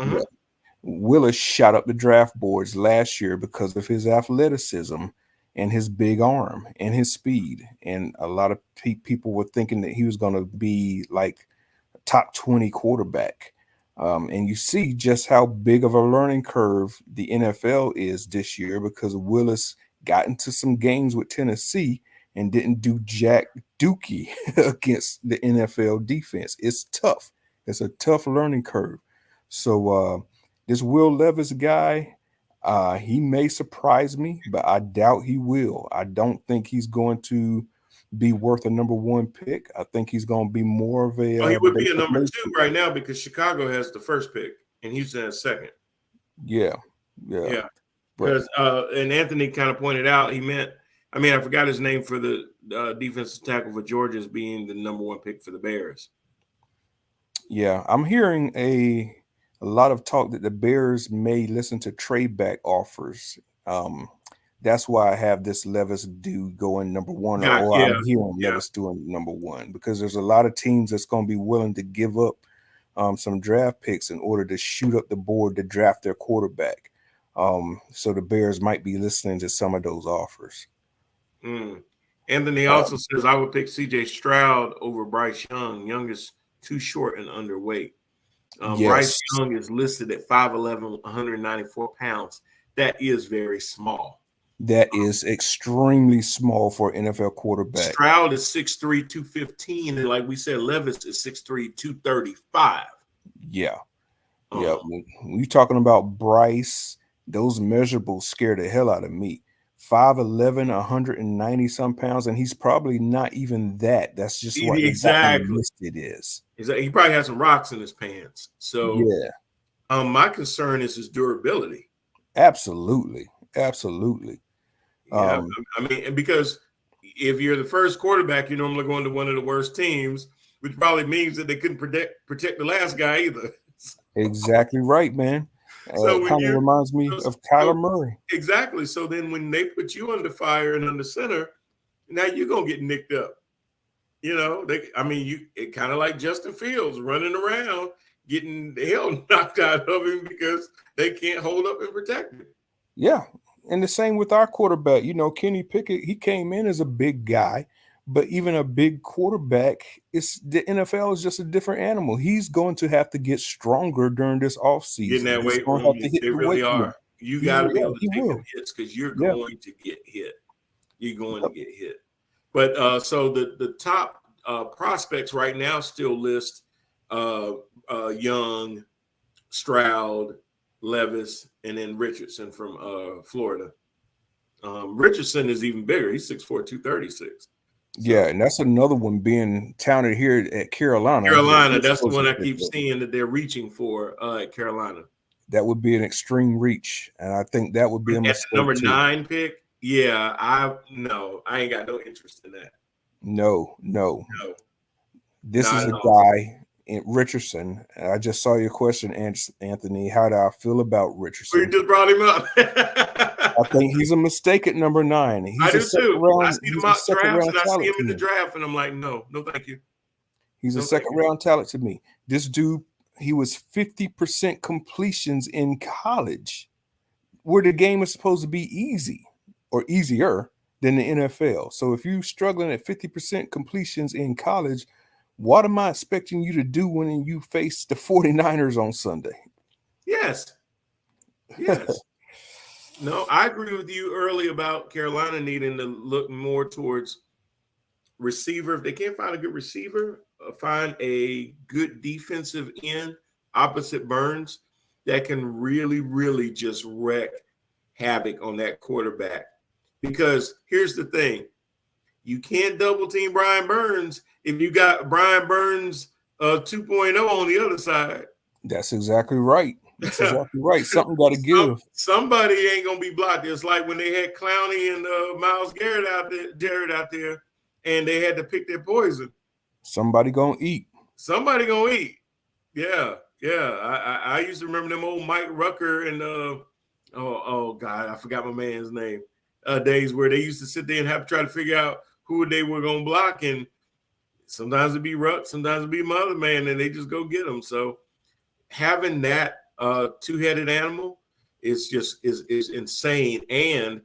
Willis shot up the draft boards last year because of his athleticism and his big arm and his speed. And a lot of people were thinking that he was going to be like a top 20 quarterback. And you see just how big of a learning curve the NFL is this year, because Willis got into some games with Tennessee and didn't do jack dookie against the NFL defense. It's tough. It's a tough learning curve. So this Will Levis guy, he may surprise me, but I doubt he will. I don't think he's going to be worth a number one pick. I think he's going to be more of
Oh, he
a
would be a
Baker
number 2
Mayfield.
right now because Chicago has the first pick and Houston has second.
Yeah.
Yeah.
But
Because and Anthony kind of pointed out, I forgot his name for the defensive tackle for Georgia as being the number 1 pick for the Bears.
yeah, I'm hearing a lot of talk that the Bears may listen to trade back offers. That's why I have this Levis dude going number one, or
Yeah,
I'm hearing
yeah.
Levis doing number one, because there's a lot of teams that's going to be willing to give up some draft picks in order to shoot up the board to draft their quarterback. So the Bears might be listening to some of those offers.
Anthony also says I would pick C.J. Stroud over Bryce Young. Young is too short and underweight.
Yes.
Bryce Young is listed at 5'11", 194 pounds. That is very small.
That is extremely small for an NFL quarterback.
Stroud is 6'3", 215, and like we said, Levis is 6'3", 235.
Yeah. Yeah. When you're talking about Bryce, those measurables scare the hell out of me. 5'11", 190 some pounds, and he's probably not even that. That's just what exactly listed is.
He probably has some rocks in his pants. So
yeah.
My concern is his durability.
Absolutely.
Yeah, because if you're the first quarterback, you're normally going to one of the worst teams, which probably means that they couldn't protect the last guy either.
Exactly right, man.
So
it kind of reminds me of Kyler Murray.
Exactly. So then when they put you under fire and under center, now you're going to get nicked up. You know, it kind of like Justin Fields running around getting the hell knocked out of him because they can't hold up and protect him.
Yeah. And the same with our quarterback. You know, Kenny Pickett, he came in as a big guy, but even a big quarterback, the NFL is just a different animal. He's going to have to get stronger during this offseason.
Getting that weight room, they really are. You got to be able to take them hits because you're going to get hit. You're going to get hit. But so the top prospects right now still list Young, Stroud, Levis, and then Richardson from Florida. Richardson is even bigger. He's 6'4", 236.
Yeah, and that's another one being touted here at Carolina.
That's the one I keep seeing that they're reaching for at Carolina.
That would be an extreme reach, and I think that would be a mistake.
Number 9 pick. Yeah, I ain't got no interest in that.
No. This is a guy in Richardson. I just saw your question, Anthony. How do I feel about Richardson?
You just brought him up.
I think he's a mistake at number 9.
I do too. I see the mock drafts and I see him in the draft, and I'm like, no, thank you.
He's a second round talent to me. This dude, he was 50% completions in college, where the game is supposed to be easy or easier than the NFL. So if you're struggling at 50% completions in college, what am I expecting you to do when you face the 49ers on Sunday?
Yes. No, I agree with you early about Carolina needing to look more towards receiver. If they can't find a good receiver, find a good defensive end opposite Burns that can really, really just wreak havoc on that quarterback. Because here's the thing. You can't double team Brian Burns if you got Brian Burns 2.0 on the other side.
That's exactly right. Something got to give.
Somebody ain't gonna be blocked. It's like when they had Clowney and Myles Garrett out there, and they had to pick their poison.
Somebody gonna eat.
Yeah. I used to remember them old Mike Rucker and oh God, I forgot my man's name. Days where they used to sit there and have to try to figure out who they were gonna block, and sometimes it'd be Ruck, sometimes it'd be my other man, and they just go get them. So having that two-headed animal is insane. And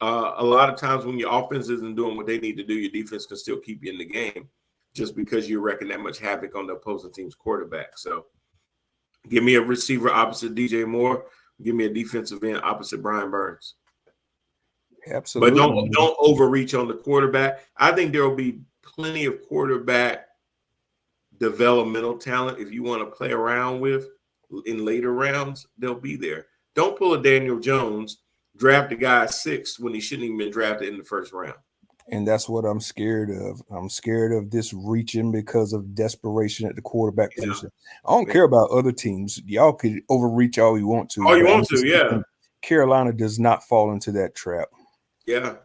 a lot of times when your offense isn't doing what they need to do, your defense can still keep you in the game just because you're wreaking that much havoc on the opposing team's quarterback. So give me a receiver opposite DJ Moore. Give me a defensive end opposite Brian Burns.
Absolutely.
But don't overreach on the quarterback. I think there will be plenty of quarterback developmental talent, if you want to play around with in later rounds, they'll be there. Don't pull a Daniel Jones, draft a guy 6th when he shouldn't even been drafted in the first round.
And that's what I'm scared of. I'm scared of this reaching because of desperation at the quarterback position. I don't care about other teams. Y'all could overreach all you want to.
All you want to, yeah.
Carolina does not fall into that trap.
Yeah,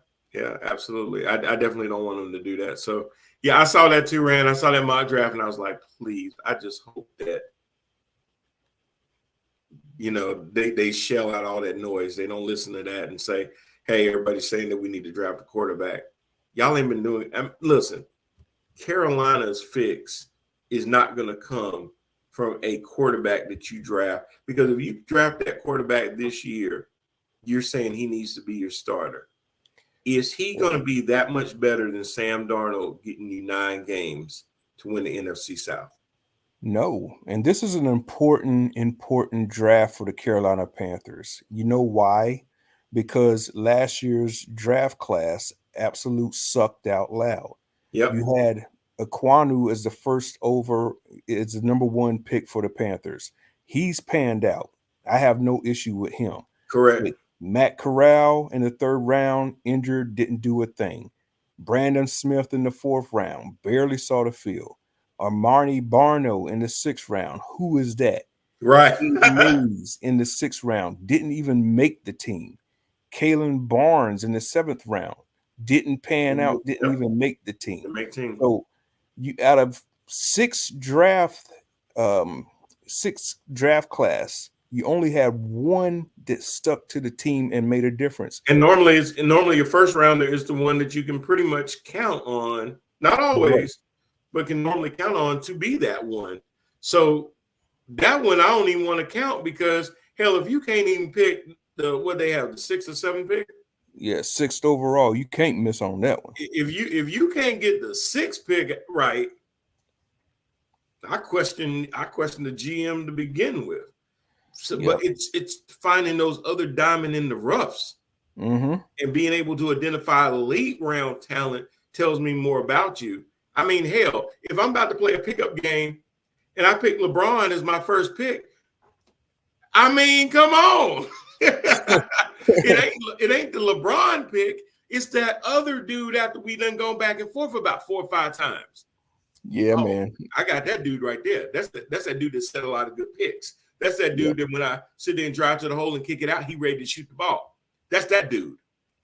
absolutely. I definitely don't want them to do that. So, yeah, I saw that too, Rand. I saw that mock draft, and I was like, please, I just hope that, they shell out all that noise. They don't listen to that and say, hey, everybody's saying that we need to draft a quarterback. Y'all ain't been doing listen, Carolina's fix is not going to come from a quarterback that you draft, because if you draft that quarterback this year, you're saying he needs to be your starter. Is he going to be that much better than Sam Darnold getting you 9 games to win the NFC South?
No. And this is an important draft for the Carolina Panthers. You know why? Because last year's draft class absolute sucked out loud.
Yep.
You had Aquanu as the the number 1 pick for the Panthers. He's panned out. I have no issue with him.
Correct.
But Matt Corral in the 3rd round, injured, didn't do a thing. Brandon Smith in the 4th round, barely saw the field. Armani Barno in the 6th round. Who is that?
Right.
Mays in the 6th round, didn't even make the team. Kalen Barnes in the 7th round, didn't pan out, didn't even make the team. So you out of 6 draft class, you only had 1 that stuck to the team and made a difference.
And normally your first rounder is the one that you can pretty much count on, not always, but can normally count on to be that one. So that one I don't even want to count, because hell, if you can't even pick the 6th or 7th pick.
Yeah, 6th overall. You can't miss on that one.
If you can't get the 6th pick right, I question the GM to begin with. So, but it's finding those other diamond in the roughs, and being able to identify late round talent tells me more about you. I mean, hell, if I'm about to play a pickup game and I pick LeBron as my first pick, I mean, come on. It ain't the LeBron pick. It's that other dude after we done gone back and forth about 4 or 5 times.
Yeah, man.
I got that dude right there. That's that dude that set a lot of good picks. That's that dude that when I sit there and drive to the hole and kick it out, he ready to shoot the ball. That's that dude.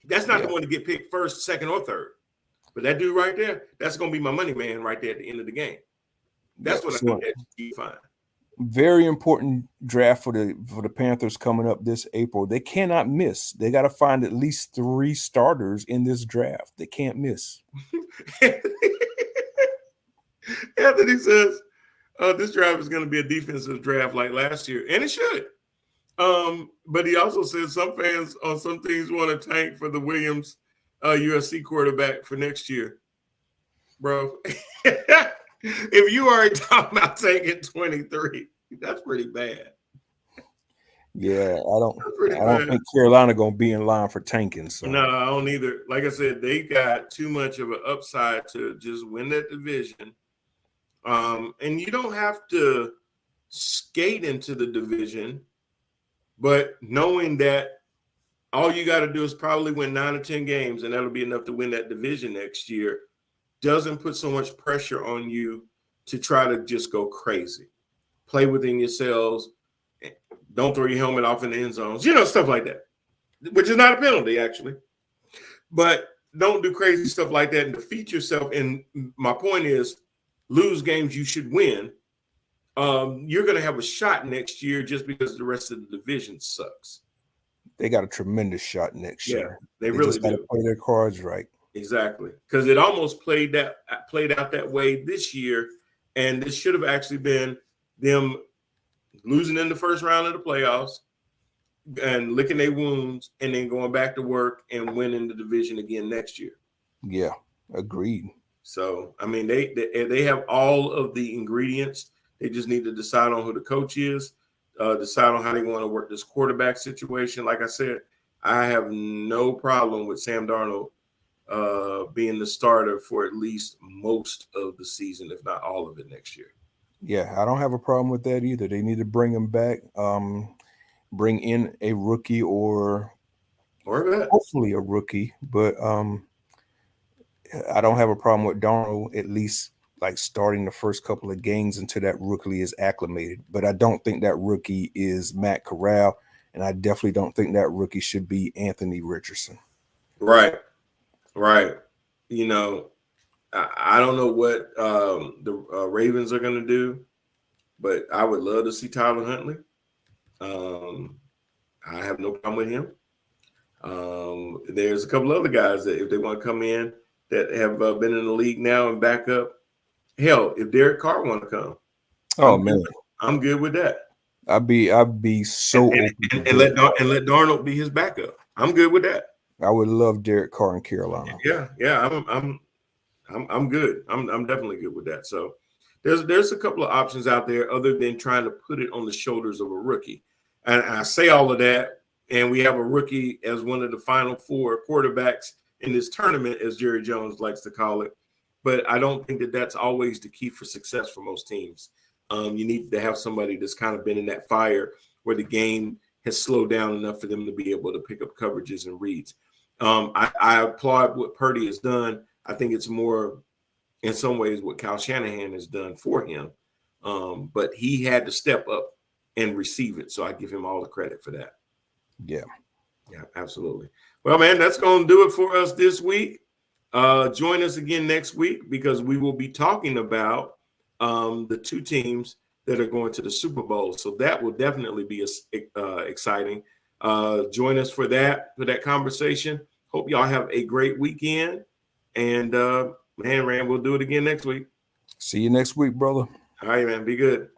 That's not the one to get picked 1st, 2nd, or 3rd. But that dude right there, that's going to be my money man right there at the end of the game. That's what I think that you find.
Very important draft for the Panthers coming up this April. They cannot miss. They got to find at least 3 starters in this draft. They can't miss.
Anthony says this draft is going to be a defensive draft like last year, and it should. But he also says some fans on some teams want to tank for the Williams USC quarterback for next year. Bro, if you already talking about taking 23, that's pretty bad.
Yeah, I don't think Carolina gonna be in line for tanking. So
no, I don't either. Like I said, they got too much of an upside to just win that division. And you don't have to skate into the division, but knowing that all you got to do is probably win 9 or 10 games, and that'll be enough to win that division next year, doesn't put so much pressure on you to try to just go crazy. Play within yourselves. Don't throw your helmet off in the end zones. Stuff like that, which is not a penalty, actually. But don't do crazy stuff like that and defeat yourself. And my point is, lose games you should win. You're going to have a shot next year just because the rest of the division sucks.
They got a tremendous shot next year.
They really
just got to play their cards right.
Exactly, because it almost played out that way this year, and this should have actually been them losing in the first round of the playoffs and licking their wounds, and then going back to work and winning the division again next year.
Yeah, agreed.
So, I mean, they have all of the ingredients. They just need to decide on who the coach is, decide on how they want to work this quarterback situation. Like I said, I have no problem with Sam Darnold being the starter for at least most of the season, if not all of it next year.
Yeah, I don't have a problem with that either. They need to bring him back, bring in a rookie or
that.
hopefully a rookie, but I don't have a problem with Darnold at least like starting the first couple of games until that rookie is acclimated. But I don't think that rookie is Matt Corral, and I definitely don't think that rookie should be Anthony Richardson.
Right, right. You know, I don't know what the Ravens are going to do, but I would love to see Tyler Huntley. I have no problem with him. There's a couple other guys that if they want to come in that have been in the league now and back up. Hell, if Derek Carr want to come,
Oh
I'm
man,
I'm good with that.
I'd be so
And,
open to
and let Darnold be his backup. I'm good with that.
I would love Derek Carr in Carolina.
Yeah. I'm good. I'm definitely good with that. So there's a couple of options out there other than trying to put it on the shoulders of a rookie. And I say all of that, and we have a rookie as one of the final four quarterbacks in this tournament, as Jerry Jones likes to call it. But I don't think that that's always the key for success for most teams. You need to have somebody that's kind of been in that fire where the game has slowed down enough for them to be able to pick up coverages and reads. I applaud what Purdy has done. I think it's more, in some ways, what Kyle Shanahan has done for him. But he had to step up and receive it. So I give him all the credit for that.
Yeah.
Yeah, absolutely. Well, man, that's going to do it for us this week. Join us again next week because we will be talking about the two teams that are going to the Super Bowl. So that will definitely be exciting. Join us for that conversation. Hope y'all have a great weekend. And man, Rand, we'll do it again next week.
See you next week, brother.
All right, man. Be good.